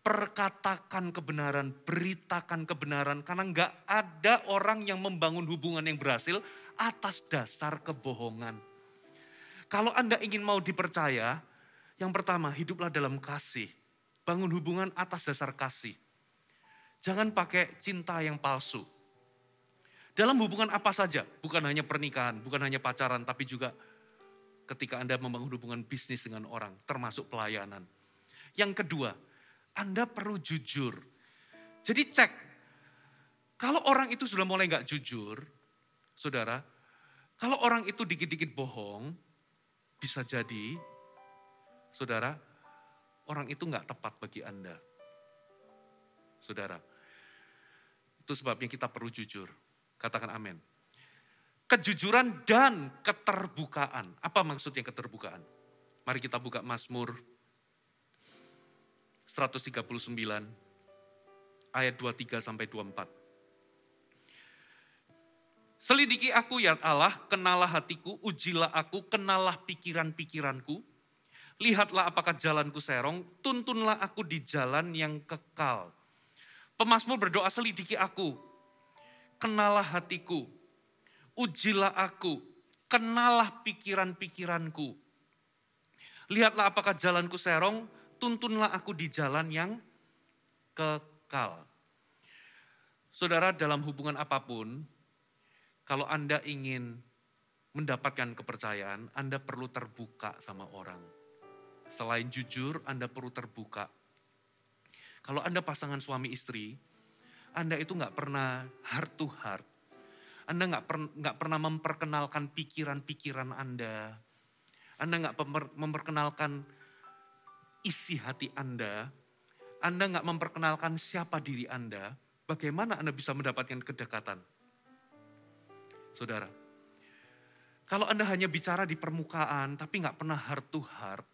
perkatakan kebenaran, beritakan kebenaran. Karena nggak ada orang yang membangun hubungan yang berhasil atas dasar kebohongan. Kalau Anda ingin mau dipercaya, yang pertama hiduplah dalam kasih. Bangun hubungan atas dasar kasih. Jangan pakai cinta yang palsu. Dalam hubungan apa saja, bukan hanya pernikahan, bukan hanya pacaran, tapi juga ketika Anda membangun hubungan bisnis dengan orang, termasuk pelayanan. Yang kedua, Anda perlu jujur. Jadi cek, Kalau orang itu sudah mulai gak jujur, saudara, kalau orang itu dikit-dikit bohong, bisa jadi, saudara, orang itu gak tepat bagi Anda. Saudara, itu sebabnya kita perlu jujur. Katakan amin. Kejujuran dan keterbukaan. Apa maksudnya keterbukaan? Mari kita buka Mazmur 139 ayat 23 sampai 24. Selidiki aku ya Allah, kenalah hatiku, ujilah aku, kenalah pikiran-pikiranku. Lihatlah apakah jalanku serong, tuntunlah aku di jalan yang kekal. Pemazmur berdoa, selidiki aku, kenalah hatiku, ujilah aku, kenalah pikiran-pikiranku. Lihatlah apakah jalanku serong, tuntunlah aku di jalan yang kekal. Saudara, dalam hubungan apapun, kalau Anda ingin mendapatkan kepercayaan, Anda perlu terbuka sama orang. Selain jujur, Anda perlu terbuka. Kalau Anda pasangan suami istri, Anda itu nggak pernah heart to heart. Anda nggak pernah memperkenalkan pikiran-pikiran Anda. Anda nggak memperkenalkan isi hati Anda. Anda nggak memperkenalkan siapa diri Anda. Bagaimana Anda bisa mendapatkan kedekatan? Saudara, kalau Anda hanya bicara di permukaan tapi nggak pernah heart to heart,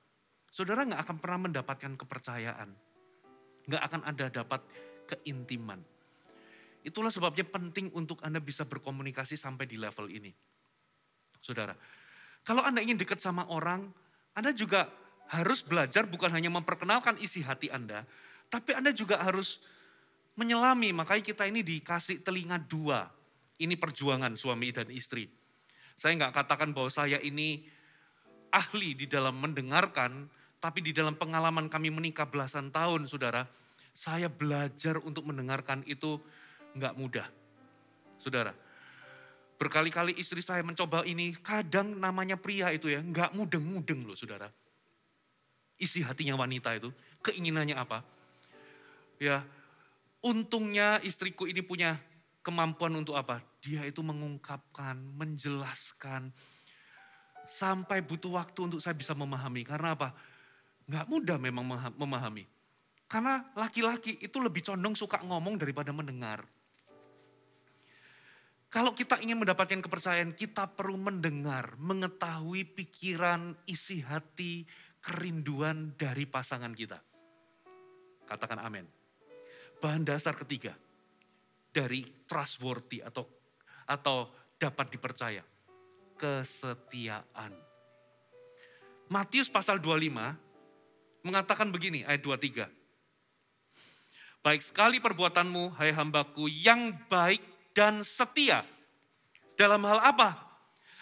saudara nggak akan pernah mendapatkan kepercayaan. Nggak akan ada dapat keintiman. Itulah sebabnya penting untuk Anda bisa berkomunikasi sampai di level ini. Saudara, kalau Anda ingin dekat sama orang, Anda juga harus belajar bukan hanya memperkenalkan isi hati Anda, tapi Anda juga harus menyelami. Makanya kita ini dikasih telinga dua. Ini perjuangan suami dan istri. Saya nggak katakan bahwa saya ini ahli di dalam mendengarkan, tapi di dalam pengalaman kami menikah belasan tahun, saudara, saya belajar untuk mendengarkan itu nggak mudah. Saudara, berkali-kali istri saya mencoba ini, kadang namanya pria itu ya, nggak mudeng-mudeng loh saudara. Isi hatinya wanita itu, keinginannya apa? Ya, untungnya istriku ini punya kemampuan untuk apa? Dia itu mengungkapkan, menjelaskan, sampai butuh waktu untuk saya bisa memahami. Karena apa? Nggak mudah memang memahami. Karena laki-laki itu lebih condong suka ngomong daripada mendengar. Kalau kita ingin mendapatkan kepercayaan, kita perlu mendengar, mengetahui pikiran, isi hati, kerinduan dari pasangan kita. Katakan amin. Bahan dasar ketiga dari trustworthy atau dapat dipercaya, kesetiaan. Matius pasal 25 mengatakan begini, ayat 23. Baik sekali perbuatanmu, hai hambaku, yang baik dan setia. Dalam hal apa?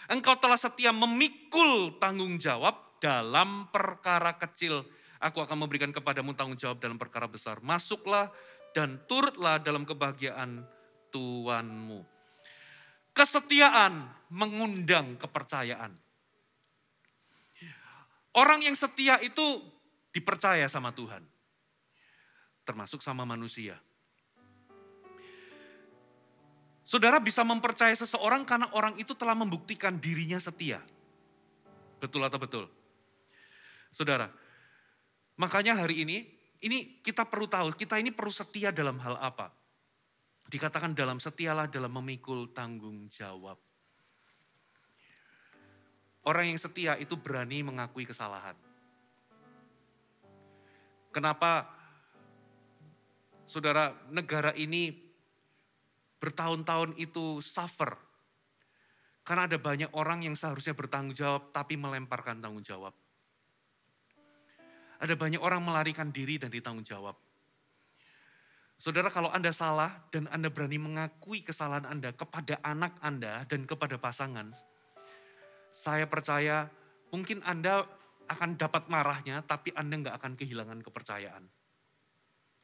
Engkau telah setia memikul tanggung jawab dalam perkara kecil. Aku akan memberikan kepadamu tanggung jawab dalam perkara besar. Masuklah dan turutlah dalam kebahagiaan Tuhanmu. Kesetiaan mengundang kepercayaan. Orang yang setia itu dipercaya sama Tuhan. Termasuk sama manusia. Saudara bisa mempercayai seseorang karena orang itu telah membuktikan dirinya setia. Betul atau betul? Saudara, makanya hari ini kita perlu tahu, kita ini perlu setia dalam hal apa? Dikatakan dalam setialah dalam memikul tanggung jawab. Orang yang setia itu berani mengakui kesalahan. Kenapa, saudara, negara ini bertahun-tahun itu suffer? Karena ada banyak orang yang seharusnya bertanggung jawab tapi melemparkan tanggung jawab. Ada banyak orang melarikan diri dan ditanggung jawab. Saudara, kalau Anda salah dan Anda berani mengakui kesalahan Anda kepada anak Anda dan kepada pasangan, saya percaya mungkin Anda akan dapat marahnya, tapi Anda nggak akan kehilangan kepercayaan.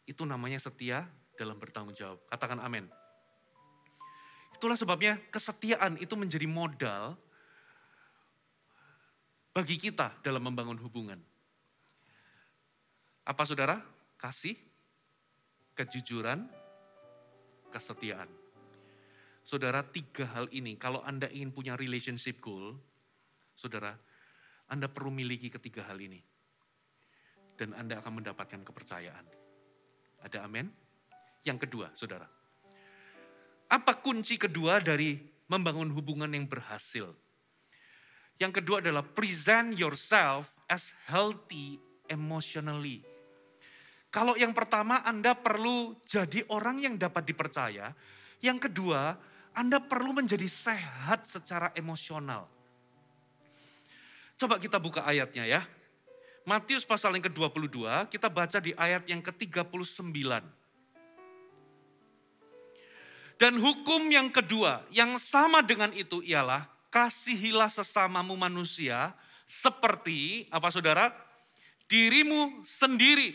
Itu namanya setia dalam bertanggung jawab. Katakan amin. Itulah sebabnya kesetiaan itu menjadi modal bagi kita dalam membangun hubungan. Apa saudara? Kasih, kejujuran, kesetiaan. Saudara, 3 hal ini, kalau Anda ingin punya relationship goal, saudara, Anda perlu miliki ketiga hal ini. Dan Anda akan mendapatkan kepercayaan. Ada amin? Yang kedua, saudara. Apa kunci kedua dari membangun hubungan yang berhasil? Yang kedua adalah present yourself as healthy emotionally. Kalau yang pertama, Anda perlu jadi orang yang dapat dipercaya. Yang kedua, Anda perlu menjadi sehat secara emosional. Coba kita buka ayatnya ya. Matius pasal yang ke-22, kita baca di ayat yang ke-39. Dan hukum yang kedua, yang sama dengan itu ialah, kasihilah sesamamu manusia seperti, apa saudara? Dirimu sendiri.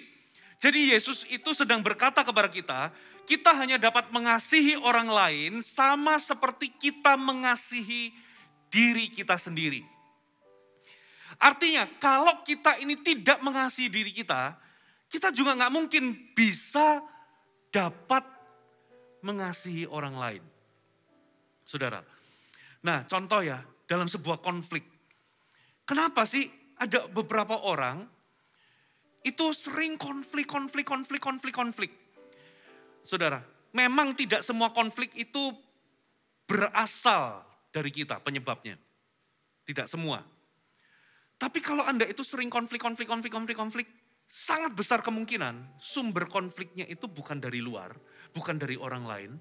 Jadi Yesus itu sedang berkata kepada kita hanya dapat mengasihi orang lain sama seperti kita mengasihi diri kita sendiri. Artinya kalau kita ini tidak mengasihi diri kita juga nggak mungkin bisa dapat mengasihi orang lain. Saudara, nah contoh ya dalam sebuah konflik. Kenapa sih ada beberapa orang itu sering konflik. Saudara, memang tidak semua konflik itu berasal dari kita penyebabnya. Tidak semua. Tapi kalau Anda itu sering konflik, sangat besar kemungkinan sumber konfliknya itu bukan dari luar, bukan dari orang lain,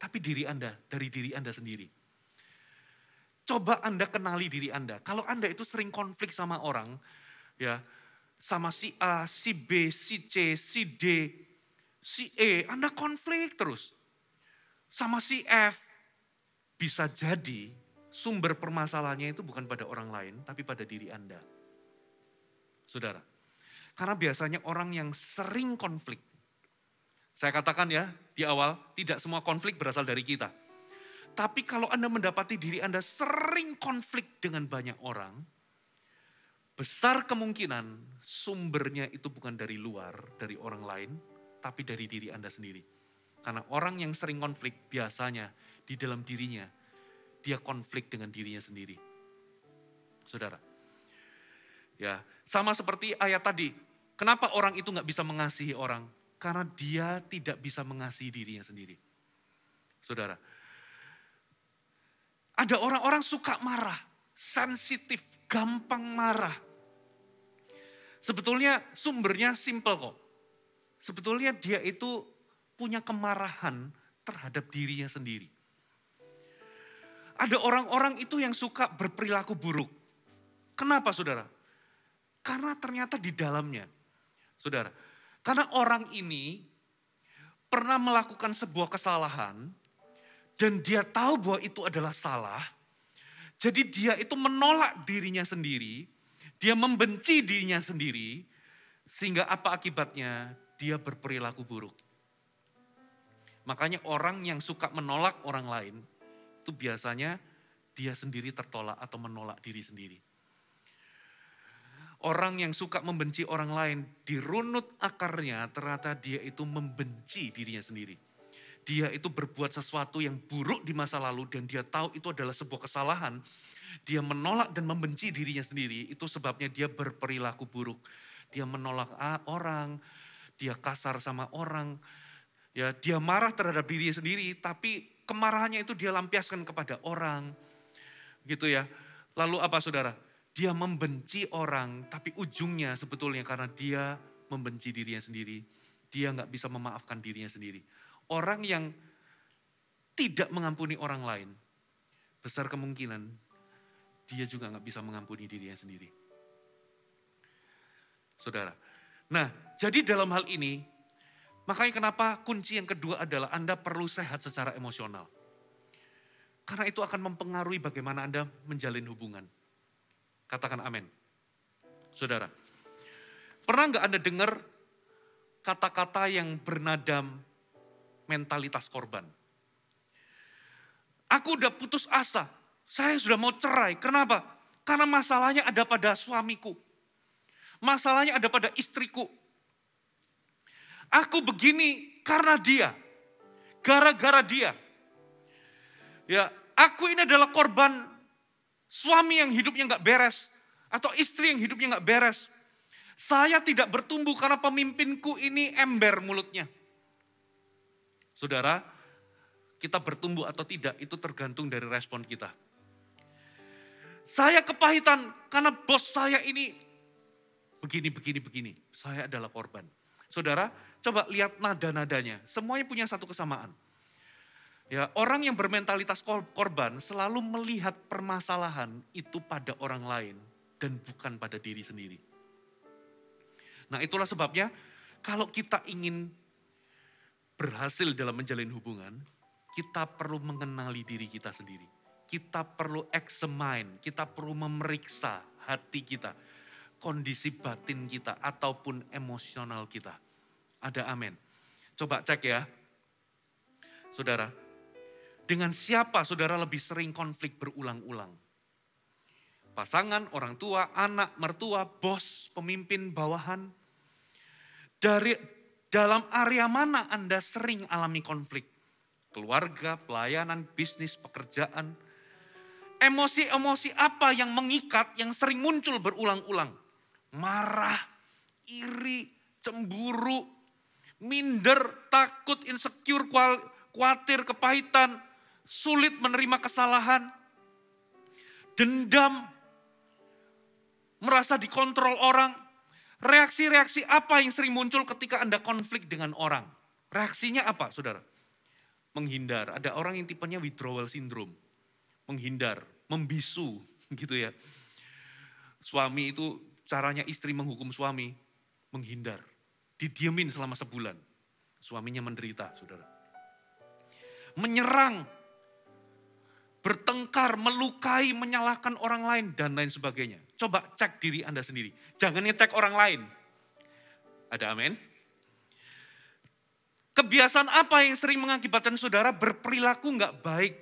tapi dari diri Anda sendiri. Coba Anda kenali diri Anda. Kalau Anda itu sering konflik sama orang, ya, sama si A, si B, si C, si D, si E, Anda konflik terus. Sama si F, bisa jadi sumber permasalahannya itu bukan pada orang lain, tapi pada diri Anda. Saudara, karena biasanya orang yang sering konflik, saya katakan ya di awal, tidak semua konflik berasal dari kita. Tapi kalau Anda mendapati diri Anda sering konflik dengan banyak orang, besar kemungkinan sumbernya itu bukan dari luar, dari orang lain, tapi dari diri Anda sendiri. Karena orang yang sering konflik biasanya di dalam dirinya, dia konflik dengan dirinya sendiri. Saudara, ya sama seperti ayat tadi. Kenapa orang itu gak bisa mengasihi orang? Karena dia tidak bisa mengasihi dirinya sendiri. Saudara, ada orang-orang suka marah, sensitif, gampang marah. Sebetulnya sumbernya simple kok. Sebetulnya dia itu punya kemarahan terhadap dirinya sendiri. Ada orang-orang itu yang suka berperilaku buruk. Kenapa saudara? Karena ternyata di dalamnya, saudara, karena orang ini pernah melakukan sebuah kesalahan dan dia tahu bahwa itu adalah salah. Jadi dia itu menolak dirinya sendiri, dia membenci dirinya sendiri, sehingga apa akibatnya? Dia berperilaku buruk. Makanya orang yang suka menolak orang lain, itu biasanya dia sendiri tertolak atau menolak diri sendiri. Orang yang suka membenci orang lain, dirunut akarnya ternyata dia itu membenci dirinya sendiri. Dia itu berbuat sesuatu yang buruk di masa lalu dan dia tahu itu adalah sebuah kesalahan. Dia menolak dan membenci dirinya sendiri, itu sebabnya dia berperilaku buruk. Dia menolak orang, dia kasar sama orang, ya dia marah terhadap dirinya sendiri, tapi kemarahannya itu dia lampiaskan kepada orang, gitu ya. Lalu apa saudara? Dia membenci orang, tapi ujungnya sebetulnya karena dia membenci dirinya sendiri, dia nggak bisa memaafkan dirinya sendiri. Orang yang tidak mengampuni orang lain, besar kemungkinan dia juga nggak bisa mengampuni dirinya sendiri. Saudara, nah jadi dalam hal ini, makanya kenapa kunci yang kedua adalah Anda perlu sehat secara emosional. Karena itu akan mempengaruhi bagaimana Anda menjalin hubungan. Katakan amin. Saudara, pernah nggak Anda dengar kata-kata yang bernada mentalitas korban? Aku udah putus asa, saya sudah mau cerai. Kenapa? Karena masalahnya ada pada suamiku. Masalahnya ada pada istriku. Aku begini karena dia. Gara-gara dia. Ya, aku ini adalah korban suami yang hidupnya nggak beres. Atau istri yang hidupnya nggak beres. Saya tidak bertumbuh karena pemimpinku ini ember mulutnya. Saudara, kita bertumbuh atau tidak itu tergantung dari respon kita. Saya kepahitan karena bos saya ini begini. Saya adalah korban. Saudara, coba lihat nada-nadanya. Semuanya punya satu kesamaan. Ya, orang yang bermentalitas korban selalu melihat permasalahan itu pada orang lain dan bukan pada diri sendiri. Nah, itulah sebabnya kalau kita ingin berhasil dalam menjalin hubungan, kita perlu mengenali diri kita sendiri. Kita perlu examine, kita perlu memeriksa hati kita, kondisi batin kita ataupun emosional kita. Ada amin. Coba cek ya. Saudara, dengan siapa saudara lebih sering konflik berulang-ulang? Pasangan, orang tua, anak, mertua, bos, pemimpin, bawahan. Dalam area mana Anda sering alami konflik? Keluarga, pelayanan, bisnis, pekerjaan. Emosi-emosi apa yang mengikat, yang sering muncul berulang-ulang? Marah, iri, cemburu, minder, takut, insecure, khawatir, kepahitan, sulit menerima kesalahan, dendam, merasa dikontrol orang. Reaksi-reaksi apa yang sering muncul ketika Anda konflik dengan orang? Reaksinya apa, saudara? Menghindar. Ada orang yang tipenya withdrawal syndrome. Menghindar, membisu gitu ya. Suami itu caranya istri menghukum suami, menghindar. Didiemin selama sebulan. Suaminya menderita, saudara. Menyerang, bertengkar, melukai, menyalahkan orang lain, dan lain sebagainya. Coba cek diri Anda sendiri. Jangan ngecek orang lain. Ada amin? Kebiasaan apa yang sering mengakibatkan saudara berperilaku nggak baik?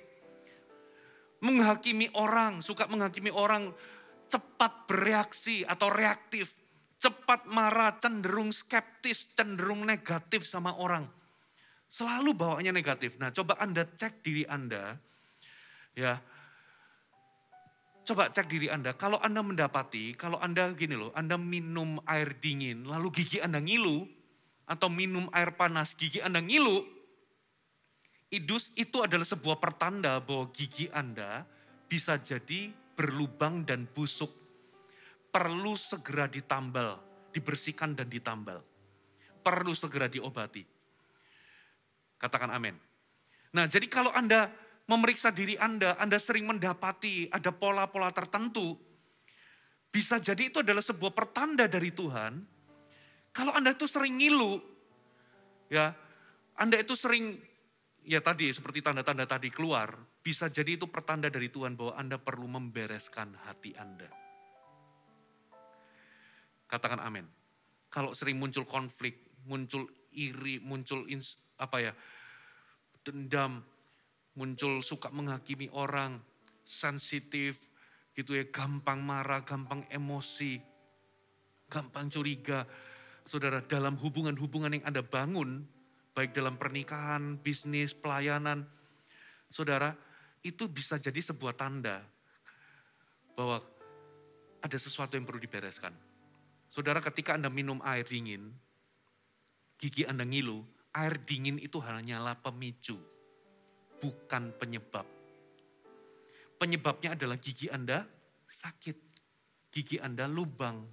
Menghakimi orang, suka menghakimi orang, cepat bereaksi atau reaktif, cepat marah, cenderung skeptis, cenderung negatif sama orang. Selalu bawaannya negatif. Nah, coba Anda cek diri Anda. Ya. Coba cek diri Anda. Kalau Anda mendapati, kalau Anda gini loh, Anda minum air dingin, lalu gigi Anda ngilu, atau minum air panas, gigi Anda ngilu, itu adalah sebuah pertanda bahwa gigi Anda bisa jadi berlubang dan busuk. Perlu segera ditambal, dibersihkan dan ditambal. Perlu segera diobati. Katakan amin. Nah, jadi kalau Anda memeriksa diri Anda sering mendapati ada pola-pola tertentu, bisa jadi itu adalah sebuah pertanda dari Tuhan. Kalau Anda itu sering ngilu, ya, Anda itu sering, ya tadi seperti tanda-tanda tadi keluar, bisa jadi itu pertanda dari Tuhan bahwa Anda perlu membereskan hati Anda. Katakan amin. Kalau sering muncul konflik, muncul iri, muncul dendam, muncul suka menghakimi orang, sensitif, gitu ya, gampang marah, gampang emosi, gampang curiga. Saudara, dalam hubungan-hubungan yang Anda bangun, baik dalam pernikahan, bisnis, pelayanan, saudara, itu bisa jadi sebuah tanda bahwa ada sesuatu yang perlu dibereskan. Saudara, ketika Anda minum air dingin, gigi Anda ngilu, air dingin itu hanyalah pemicu, bukan penyebab. Penyebabnya adalah gigi Anda sakit, gigi Anda lubang.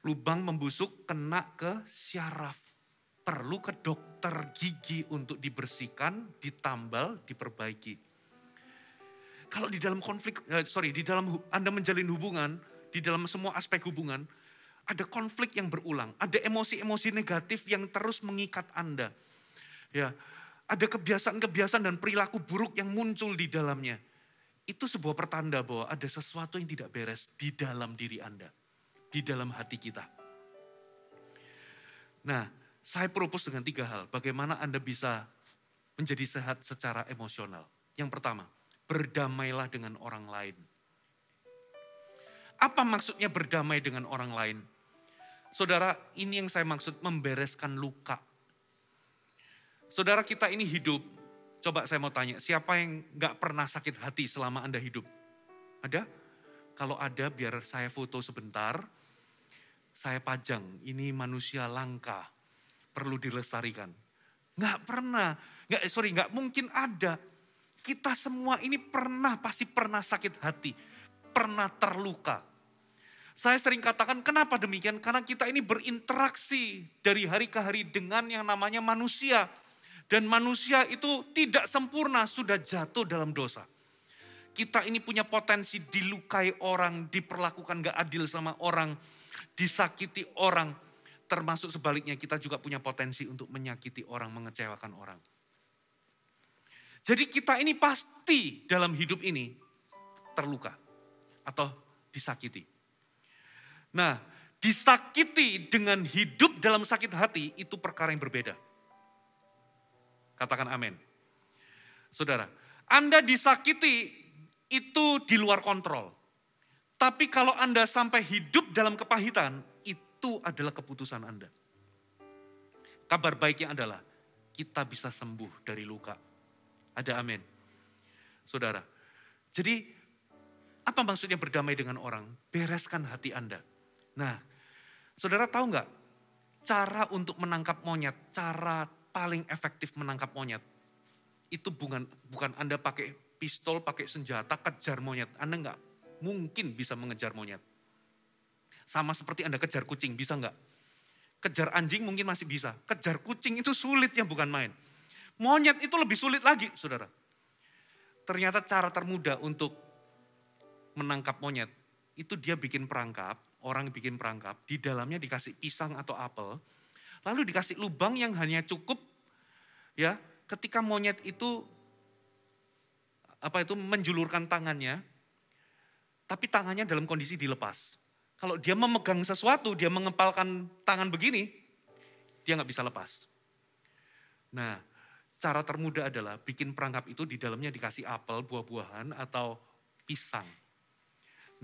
Lubang membusuk kena ke syaraf. Perlu ke dokter gigi untuk dibersihkan, ditambal, diperbaiki. Kalau di dalam di dalam Anda menjalin hubungan, di dalam semua aspek hubungan, ada konflik yang berulang, ada emosi-emosi negatif yang terus mengikat Anda. Ya, ada kebiasaan-kebiasaan dan perilaku buruk yang muncul di dalamnya. Itu sebuah pertanda bahwa ada sesuatu yang tidak beres di dalam diri Anda, di dalam hati kita. Nah, saya propose dengan 3 hal, bagaimana Anda bisa menjadi sehat secara emosional. Yang pertama, berdamailah dengan orang lain. Apa maksudnya berdamai dengan orang lain? Saudara, ini yang saya maksud membereskan luka. Saudara, kita ini hidup, Coba saya mau tanya, siapa yang gak pernah sakit hati selama Anda hidup? Ada? Kalau ada, biar saya foto sebentar. Saya pajang, ini manusia langka, perlu dilestarikan. Gak pernah, gak mungkin ada. Kita semua ini pasti pernah sakit hati, pernah terluka. Saya sering katakan, kenapa demikian? Karena kita ini berinteraksi dari hari ke hari dengan yang namanya manusia. Dan manusia itu tidak sempurna, sudah jatuh dalam dosa. Kita ini punya potensi dilukai orang, diperlakukan gak adil sama orang, disakiti orang. Termasuk sebaliknya kita juga punya potensi untuk menyakiti orang, mengecewakan orang. Jadi kita ini pasti dalam hidup ini terluka atau disakiti. Nah, disakiti dengan hidup dalam sakit hati itu perkara yang berbeda. Katakan amin. Saudara, Anda disakiti itu di luar kontrol. Tapi kalau Anda sampai hidup dalam kepahitan, itu adalah keputusan Anda. Kabar baiknya adalah kita bisa sembuh dari luka. Ada amin. Saudara, jadi apa maksudnya berdamai dengan orang? Bereskan hati Anda. Nah, saudara tahu nggak cara untuk menangkap monyet, cara paling efektif menangkap monyet, itu bukan Anda pakai pistol, pakai senjata, kejar monyet. Anda nggak mungkin bisa mengejar monyet. Sama seperti Anda kejar kucing, bisa nggak? Kejar anjing mungkin masih bisa. Kejar kucing itu sulit ya, bukan main. Monyet itu lebih sulit lagi, saudara. Ternyata cara termudah untuk menangkap monyet, itu dia bikin perangkap, orang bikin perangkap, di dalamnya dikasih pisang atau apel, lalu dikasih lubang yang hanya cukup ya ketika monyet itu menjulurkan tangannya, tapi tangannya dalam kondisi dilepas. Kalau dia memegang sesuatu, dia mengepalkan tangan begini, dia nggak bisa lepas. Nah, cara termudah adalah bikin perangkap itu di dalamnya dikasih apel, buah-buahan atau pisang.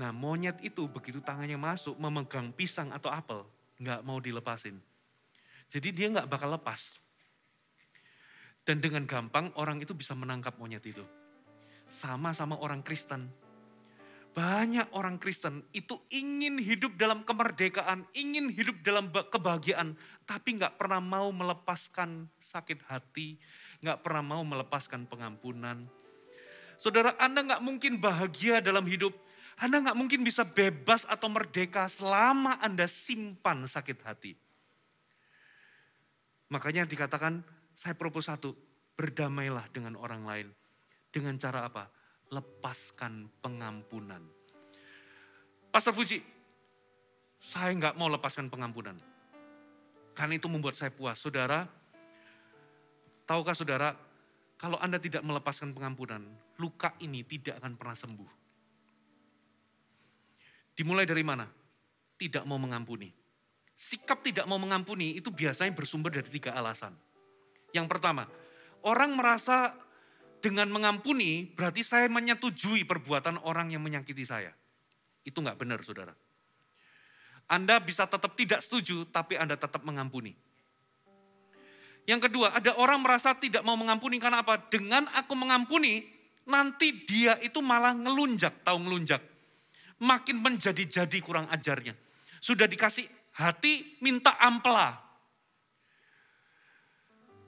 Nah, monyet itu begitu tangannya masuk memegang pisang atau apel, nggak mau dilepasin. Jadi dia nggak bakal lepas. Dan dengan gampang orang itu bisa menangkap monyet itu. Sama-sama orang Kristen. Banyak orang Kristen itu ingin hidup dalam kemerdekaan, ingin hidup dalam kebahagiaan, tapi nggak pernah mau melepaskan sakit hati, nggak pernah mau melepaskan pengampunan. Saudara, Anda nggak mungkin bahagia dalam hidup, Anda nggak mungkin bisa bebas atau merdeka selama Anda simpan sakit hati. Makanya dikatakan, saya propose satu, berdamailah dengan orang lain. Dengan cara apa? Lepaskan pengampunan. Pastor Fuji, saya nggak mau lepaskan pengampunan. Karena itu membuat saya puas. Saudara, tahukah saudara, kalau Anda tidak melepaskan pengampunan, luka ini tidak akan pernah sembuh. Dimulai dari mana? Tidak mau mengampuni. Sikap tidak mau mengampuni itu biasanya bersumber dari 3 alasan. Yang pertama, orang merasa dengan mengampuni berarti saya menyetujui perbuatan orang yang menyakiti saya. Itu nggak benar, saudara. Anda bisa tetap tidak setuju, tapi Anda tetap mengampuni. Yang kedua, ada orang merasa tidak mau mengampuni karena apa? Dengan aku mengampuni, nanti dia itu malah ngelunjak, tahu ngelunjak. Makin menjadi-jadi kurang ajarnya. Sudah dikasih hati, minta ampela.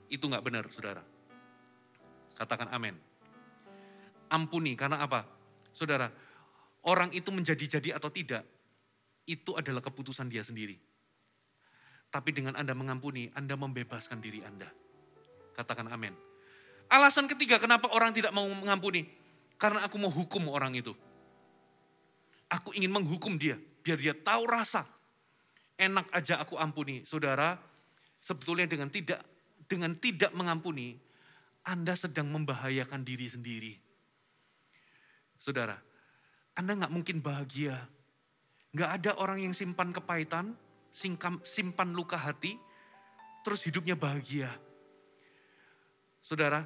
Itu nggak benar, saudara. Katakan amin. Ampuni, karena apa? Saudara, orang itu menjadi-jadi atau tidak, itu adalah keputusan dia sendiri. Tapi dengan Anda mengampuni, Anda membebaskan diri Anda. Katakan amin. Alasan ketiga, kenapa orang tidak mau mengampuni? Karena aku mau hukum orang itu. Aku ingin menghukum dia, biar dia tahu rasa. Enak aja aku ampuni. Saudara, sebetulnya dengan tidak mengampuni, Anda sedang membahayakan diri sendiri. Saudara, Anda nggak mungkin bahagia. Nggak ada orang yang simpan kepahitan, simpan luka hati, terus hidupnya bahagia. Saudara,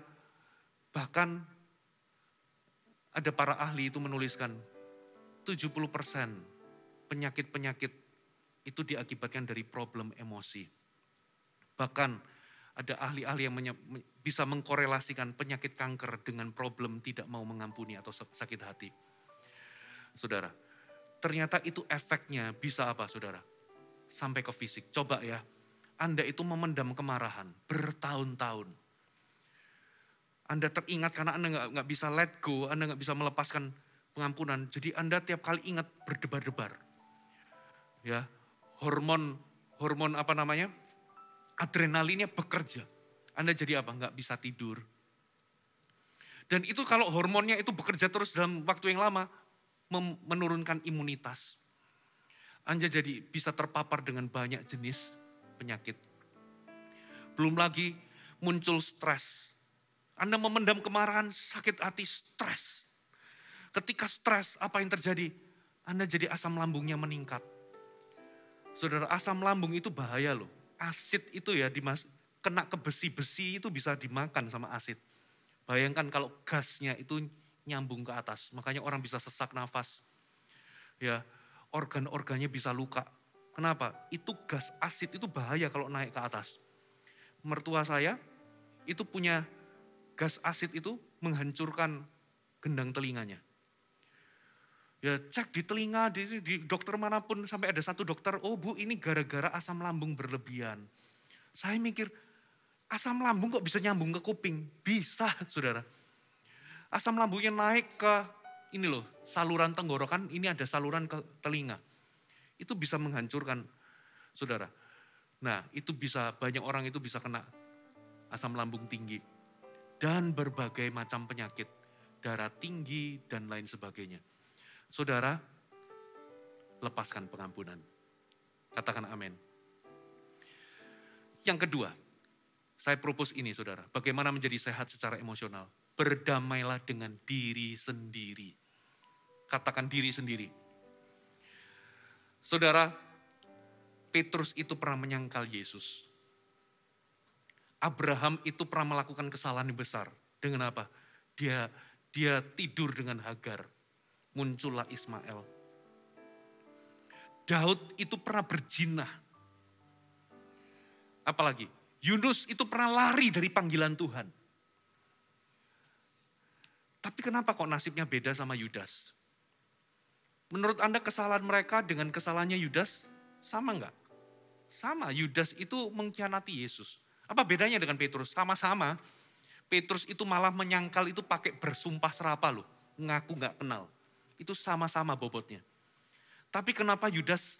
bahkan ada para ahli itu menuliskan 70% penyakit-penyakit itu diakibatkan dari problem emosi. Bahkan Ada ahli-ahli yang bisa mengkorelasikan penyakit kanker dengan problem tidak mau mengampuni atau sakit hati. Saudara, ternyata itu efeknya bisa apa saudara? Sampai ke fisik. Coba ya, Anda itu memendam kemarahan bertahun-tahun. Anda teringat karena Anda nggak bisa let go, Anda nggak bisa melepaskan pengampunan. Jadi Anda tiap kali ingat berdebar-debar. Ya, hormon adrenalinnya bekerja. Anda jadi apa? Nggak bisa tidur. Dan itu kalau hormonnya itu bekerja terus dalam waktu yang lama, menurunkan imunitas. Anda jadi bisa terpapar dengan banyak jenis penyakit. Belum lagi muncul stres. Anda memendam kemarahan, sakit hati, stres. Ketika stres, apa yang terjadi? Anda jadi asam lambungnya meningkat. Saudara, asam lambung itu bahaya loh. Asid itu ya, kena ke besi-besi itu bisa dimakan sama asid. Bayangkan kalau gasnya itu nyambung ke atas. Makanya orang bisa sesak nafas. Ya, organ-organnya bisa luka. Kenapa? Itu gas asid itu bahaya kalau naik ke atas. Mertua saya itu punya gas asid itu menghancurkan gendang telinganya. Ya cek di telinga, di dokter manapun sampai ada satu dokter, oh bu ini gara-gara asam lambung berlebihan. Saya mikir, asam lambung kok bisa nyambung ke kuping? Bisa saudara. Asam lambungnya naik ke ini loh, saluran tenggorokan, ini ada saluran ke telinga. Itu bisa menghancurkan saudara. Nah itu bisa, banyak orang itu bisa kena asam lambung tinggi. Dan berbagai macam penyakit, darah tinggi dan lain sebagainya. Saudara, lepaskan pengampunan. Katakan amin. Yang kedua, saya propose ini saudara, bagaimana menjadi sehat secara emosional. Berdamailah dengan diri sendiri. Katakan diri sendiri. Saudara, Petrus itu pernah menyangkal Yesus. Abraham itu pernah melakukan kesalahan yang besar. Dengan apa? Dia tidur dengan Hagar. Muncullah Ismail. Daud itu pernah berzina. Apalagi? Yunus itu pernah lari dari panggilan Tuhan. Tapi kenapa kok nasibnya beda sama Yudas? Menurut Anda kesalahan mereka dengan kesalahannya Yudas sama enggak? Sama, Yudas itu mengkhianati Yesus. Apa bedanya dengan Petrus? Sama-sama, Petrus itu malah menyangkal itu pakai bersumpah serapah loh. Ngaku gak kenal. Itu sama-sama bobotnya. Tapi kenapa Yudas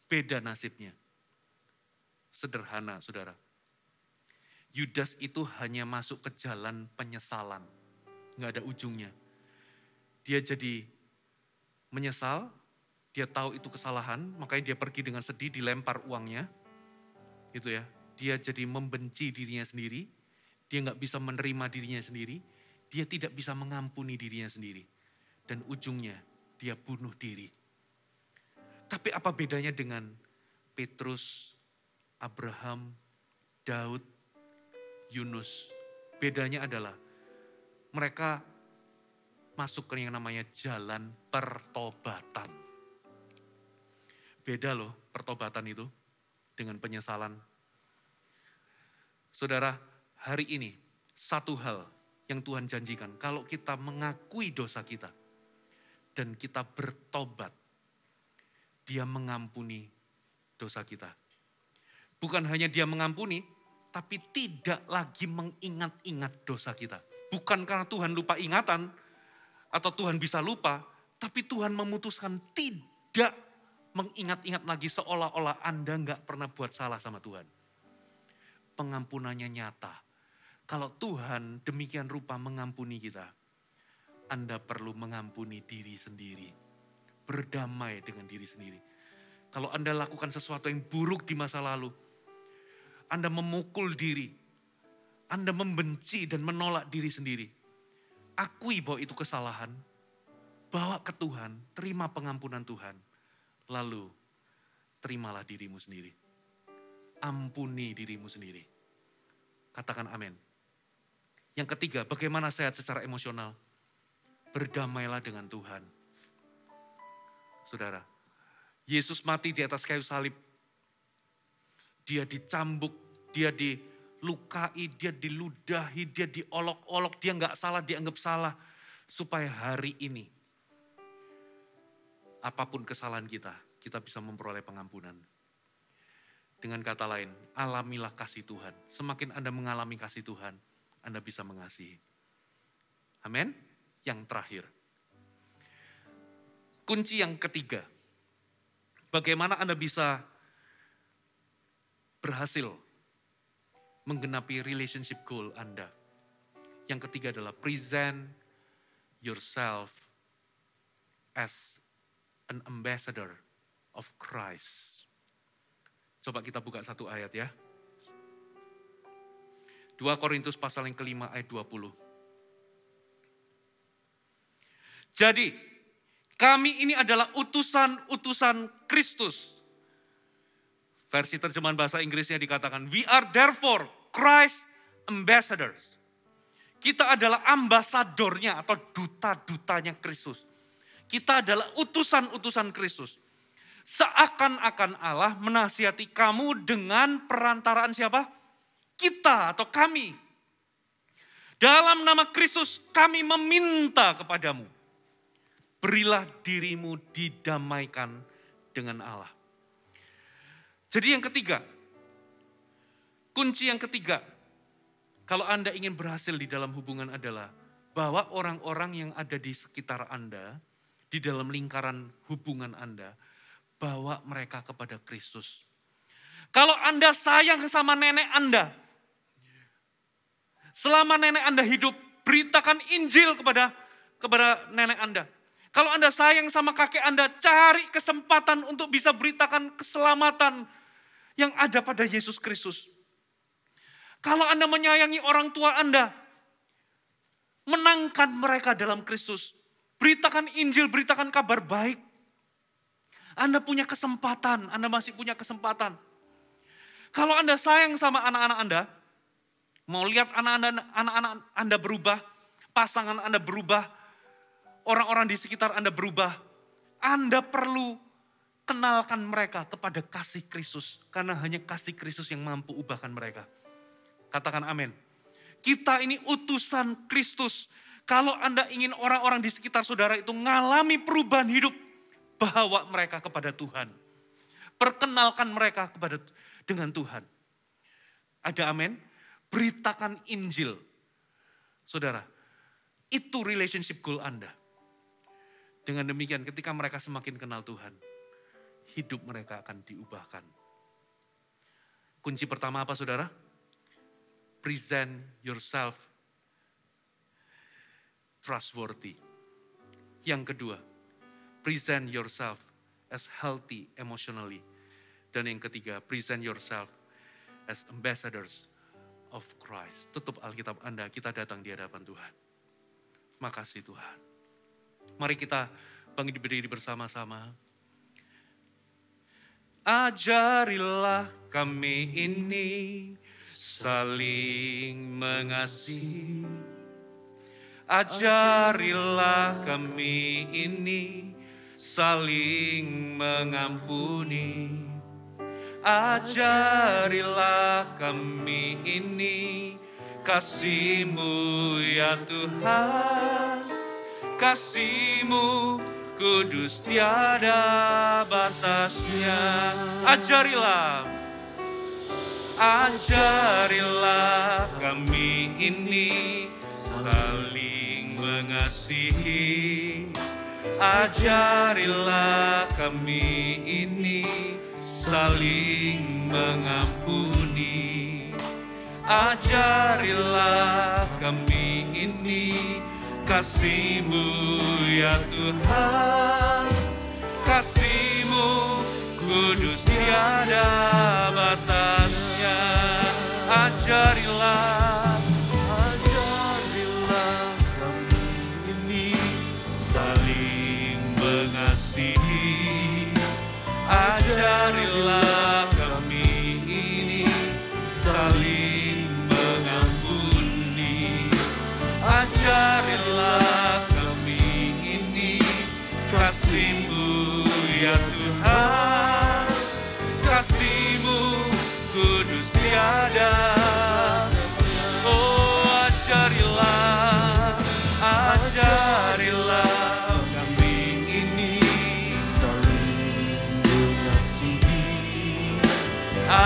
beda nasibnya? Sederhana saudara. Yudas itu hanya masuk ke jalan penyesalan. Gak ada ujungnya. Dia jadi menyesal, dia tahu itu kesalahan, makanya dia pergi dengan sedih, dilempar uangnya. Gitu ya. Dia jadi membenci dirinya sendiri, dia nggak bisa menerima dirinya sendiri, dia tidak bisa mengampuni dirinya sendiri. Dan ujungnya dia bunuh diri. Tapi apa bedanya dengan Petrus, Abraham, Daud, Yunus? Bedanya adalah mereka masuk ke yang namanya jalan pertobatan. Beda loh pertobatan itu dengan penyesalan. Saudara, hari ini satu hal yang Tuhan janjikan, kalau kita mengakui dosa kita dan kita bertobat, Dia mengampuni dosa kita. Bukan hanya Dia mengampuni, tapi tidak lagi mengingat-ingat dosa kita. Bukan karena Tuhan lupa ingatan atau Tuhan bisa lupa, tapi Tuhan memutuskan tidak mengingat-ingat lagi seolah-olah Anda nggak pernah buat salah sama Tuhan. Pengampunannya nyata. Kalau Tuhan demikian rupa mengampuni kita, Anda perlu mengampuni diri sendiri. Berdamai dengan diri sendiri. Kalau Anda lakukan sesuatu yang buruk di masa lalu, Anda memukul diri, Anda membenci dan menolak diri sendiri. Akui bahwa itu kesalahan, bawa ke Tuhan, terima pengampunan Tuhan. Lalu, terimalah dirimu sendiri. Ampuni dirimu sendiri. Katakan amin. Yang ketiga, bagaimana sehat secara emosional? Berdamailah dengan Tuhan. Saudara, Yesus mati di atas kayu salib. Dia dicambuk, dia dilukai, dia diludahi, dia diolok-olok, dia nggak salah, dianggap salah. Supaya hari ini, apapun kesalahan kita bisa memperoleh pengampunan. Dengan kata lain, alamilah kasih Tuhan. Semakin Anda mengalami kasih Tuhan, Anda bisa mengasihi. Amin. Yang terakhir, kunci yang ketiga, bagaimana Anda bisa berhasil menggenapi relationship goal Anda. Yang ketiga adalah present yourself as an ambassador of Christ. Coba kita buka satu ayat ya. 2 Korintus pasal yang kelima ayat 20. Jadi, kami ini adalah utusan-utusan Kristus. Versi terjemahan bahasa Inggrisnya dikatakan, we are therefore Christ ambassadors. Kita adalah ambasadornya atau duta-dutanya Kristus. Kita adalah utusan-utusan Kristus. Seakan-akan Allah menasihati kamu dengan perantaraan siapa? Kita atau kami. Dalam nama Kristus kami meminta kepadamu. Berilah dirimu didamaikan dengan Allah. Jadi yang ketiga, kunci yang ketiga, kalau Anda ingin berhasil di dalam hubungan adalah bahwa orang-orang yang ada di sekitar Anda, di dalam lingkaran hubungan Anda, bawa mereka kepada Kristus. Kalau Anda sayang sama nenek Anda, selama nenek Anda hidup, beritakan Injil kepada nenek Anda. Kalau Anda sayang sama kakek Anda, cari kesempatan untuk bisa beritakan keselamatan yang ada pada Yesus Kristus. Kalau Anda menyayangi orang tua Anda, menangkan mereka dalam Kristus. Beritakan Injil, beritakan kabar baik. Anda punya kesempatan, Anda masih punya kesempatan. Kalau Anda sayang sama anak-anak Anda, mau lihat anak-anak Anda berubah, pasangan Anda berubah, orang-orang di sekitar Anda berubah, Anda perlu kenalkan mereka kepada kasih Kristus. Karena hanya kasih Kristus yang mampu ubahkan mereka. Katakan amin. Kita ini utusan Kristus. Kalau Anda ingin orang-orang di sekitar saudara itu mengalami perubahan hidup, bawa mereka kepada Tuhan. Perkenalkan mereka dengan Tuhan. Ada amin? Beritakan Injil. Saudara, itu relationship goal Anda. Dengan demikian ketika mereka semakin kenal Tuhan, hidup mereka akan diubahkan. Kunci pertama apa saudara? Present yourself trustworthy. Yang kedua, present yourself as healthy emotionally. Dan yang ketiga, present yourself as ambassadors of Christ. Tutup Alkitab Anda, kita datang di hadapan Tuhan. Makasih Tuhan. Mari kita bangkit berdiri bersama-sama. Ajarilah kami ini saling mengasihi. Ajarilah kami ini saling mengampuni. Ajarilah kami ini kasih-Mu ya Tuhan. Kasih-Mu kudus tiada batasnya. Ajarilah kami ini saling mengasihi. Ajarilah kami ini saling mengampuni. Ajarilah kami ini kasih-Mu ya Tuhan. Kasih-Mu kudus tiada batasnya. Ajarilah kami ini saling mengasihi. Ajarilah kami ini saling mengampuni. Ajarilah kami ini kasih-Mu ya Tuhan. Kasih-Mu kudus tiada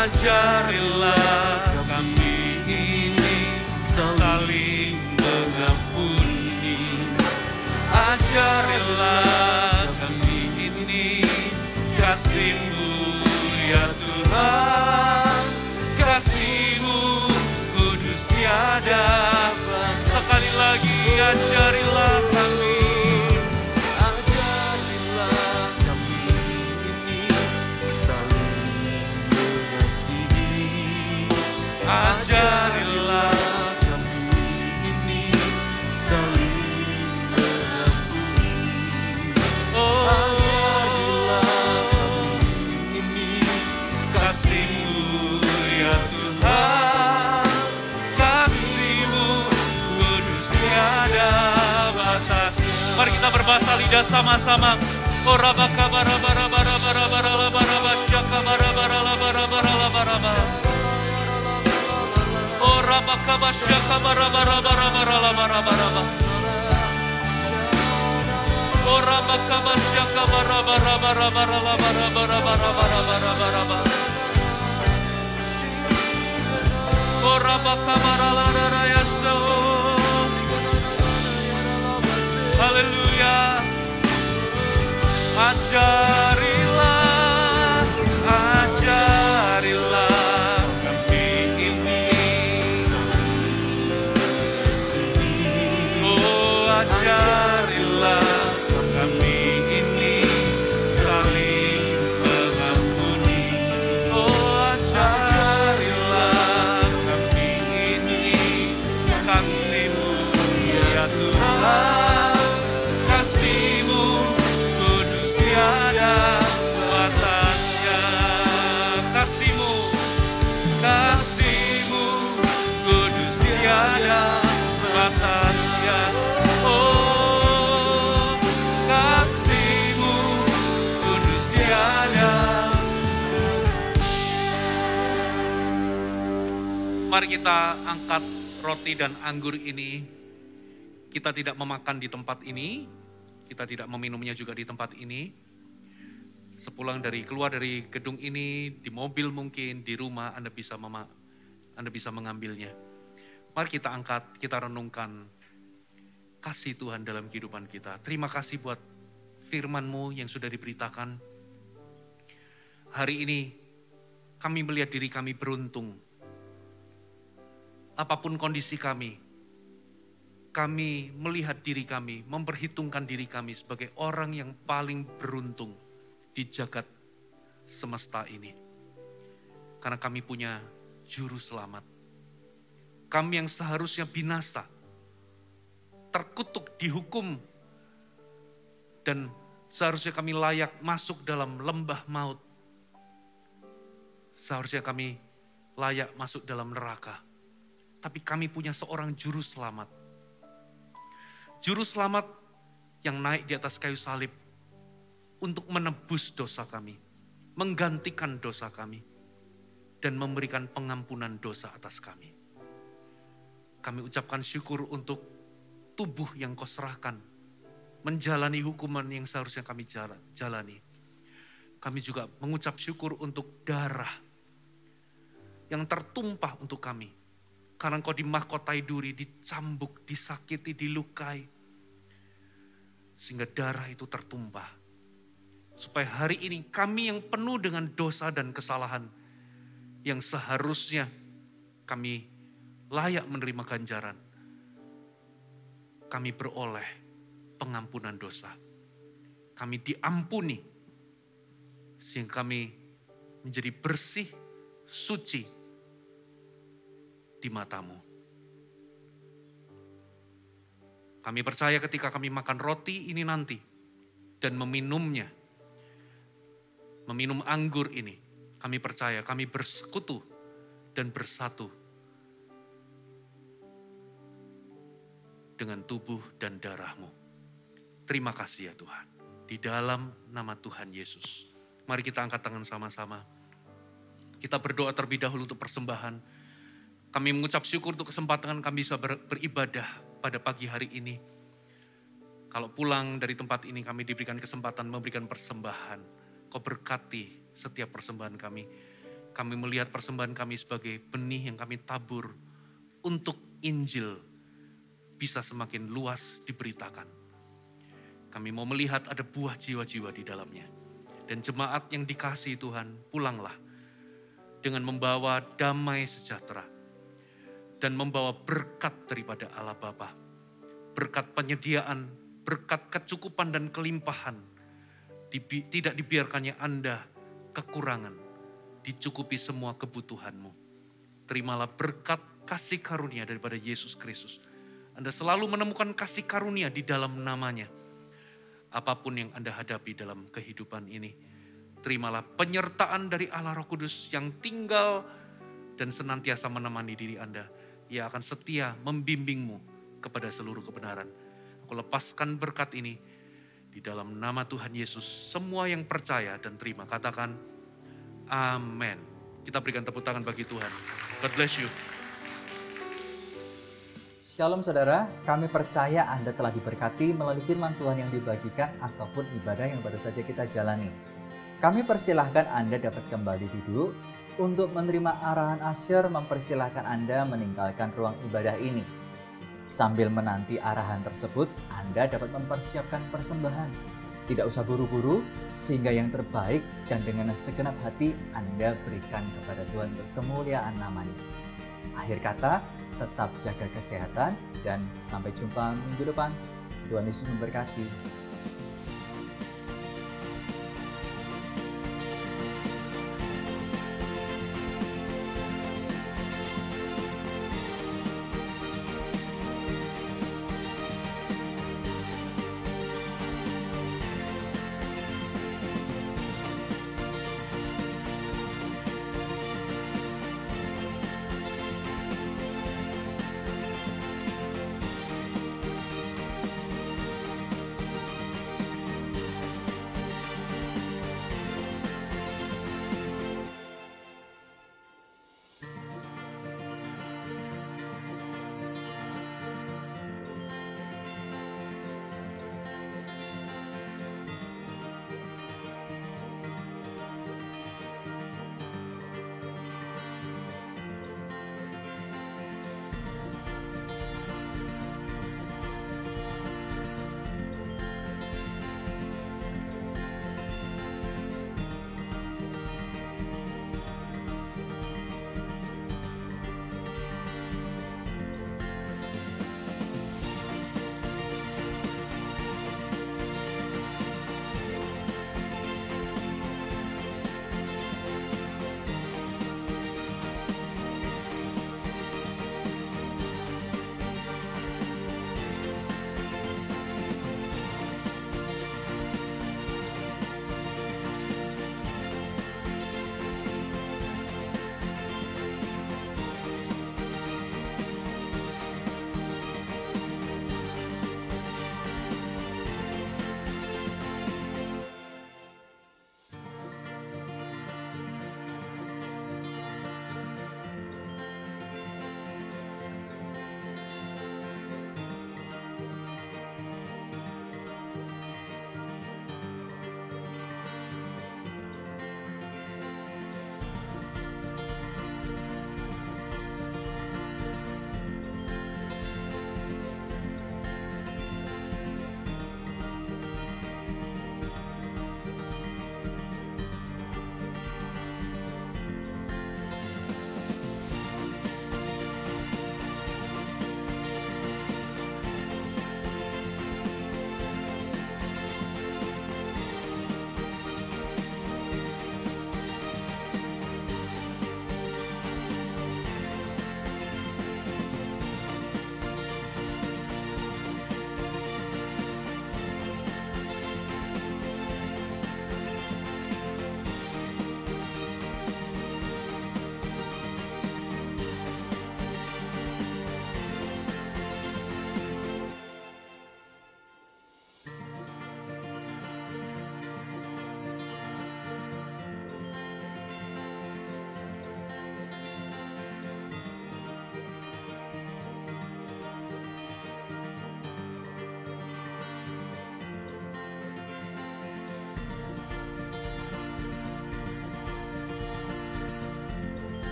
Ajarilah kami ini saling mengampuni. Ajarilah kami ini kasih-Mu ya Tuhan. Kasih-Mu kudus tiada batas. Sekali lagi ajarilah kami. Ajarilah kami ini saling mengampuni. Oh, ajarilah kami ini kasih-Mu ya Tuhan. Kasih-Mu kudus tiada batas. Mari kita berbahasa lidah sama-sama. Oh, rabaka barabara barabara barabara barabara syaka barabara barabara barabara. Oh, rabaka basyaka barabara barabara barabara. Oh, rabaka basyaka barabara barabara barabara barabara. Oh, rabaka barabara yaso. Haleluya. Ajarilah, ajarilah kami ini. Oh, ajarilah kami ini saling mengampuni. Oh, ajarilah kami ini kasih-Mu ya Tuhan. Kasih-Mu kudus tiada batasnya. Kasih-Mu, kasih-Mu kudus tiada batasnya. Oh, kasih-Mu kudus tiada. Mari kita angkat roti dan anggur ini. Kita tidak memakan di tempat ini, kita tidak meminumnya juga di tempat ini. Sepulang keluar dari gedung ini, di mobil mungkin, di rumah Anda bisa mengambilnya. Mari kita angkat, kita renungkan kasih Tuhan dalam kehidupan kita. Terima kasih buat firman-Mu yang sudah diberitakan. Hari ini kami melihat diri kami beruntung. Apapun kondisi kami melihat diri kami, memperhitungkan diri kami sebagai orang yang paling beruntung di jagat semesta ini. Karena kami punya juru selamat. Kami yang seharusnya binasa, terkutuk, dihukum, dan seharusnya kami layak masuk dalam lembah maut. Seharusnya kami layak masuk dalam neraka. Tapi kami punya seorang juru selamat. Juru selamat yang naik di atas kayu salib untuk menebus dosa kami, menggantikan dosa kami, dan memberikan pengampunan dosa atas kami. Kami ucapkan syukur untuk tubuh yang Kau serahkan, menjalani hukuman yang seharusnya kami jalani. Kami juga mengucap syukur untuk darah yang tertumpah untuk kami. Karena Engkau dimahkotai duri, dicambuk, disakiti, dilukai. Sehingga darah itu tertumpah. Supaya hari ini kami yang penuh dengan dosa dan kesalahan. Yang seharusnya kami layak menerima ganjaran. Kami beroleh pengampunan dosa. Kami diampuni. Sehingga kami menjadi bersih, suci di mata-Mu. Kami percaya ketika kami makan roti ini nanti dan meminumnya, meminum anggur ini, kami percaya kami bersekutu dan bersatu dengan tubuh dan darah-Mu. Terima kasih ya Tuhan. Di dalam nama Tuhan Yesus. Mari kita angkat tangan sama-sama. Kita berdoa terlebih dahulu untuk persembahan. Kami mengucap syukur untuk kesempatan kami bisa beribadah pada pagi hari ini. Kalau pulang dari tempat ini kami diberikan kesempatan memberikan persembahan. Kau berkati setiap persembahan kami. Kami melihat persembahan kami sebagai benih yang kami tabur untuk Injil bisa semakin luas diberitakan. Kami mau melihat ada buah jiwa-jiwa di dalamnya. Dan jemaat yang dikasihi Tuhan, pulanglah dengan membawa damai sejahtera dan membawa berkat daripada Allah Bapa. Berkat penyediaan, berkat kecukupan dan kelimpahan. Tidak dibiarkannya Anda kekurangan, dicukupi semua kebutuhanmu. Terimalah berkat kasih karunia daripada Yesus Kristus. Anda selalu menemukan kasih karunia di dalam namanya. Apapun yang Anda hadapi dalam kehidupan ini, terimalah penyertaan dari Allah Roh Kudus yang tinggal dan senantiasa menemani diri Anda. Ia akan setia membimbingmu kepada seluruh kebenaran. Aku lepaskan berkat ini di dalam nama Tuhan Yesus. Semua yang percaya dan terima, katakan amin. Kita berikan tepuk tangan bagi Tuhan. God bless you. Shalom saudara, kami percaya Anda telah diberkati melalui firman Tuhan yang dibagikan ataupun ibadah yang baru saja kita jalani. Kami persilahkan Anda dapat kembali duduk. Untuk menerima arahan Asher, mempersilahkan Anda meninggalkan ruang ibadah ini. Sambil menanti arahan tersebut, Anda dapat mempersiapkan persembahan. Tidak usah buru-buru, sehingga yang terbaik dan dengan segenap hati Anda berikan kepada Tuhan untuk kemuliaan namanya. Akhir kata, tetap jaga kesehatan dan sampai jumpa minggu depan. Tuhan Yesus memberkati.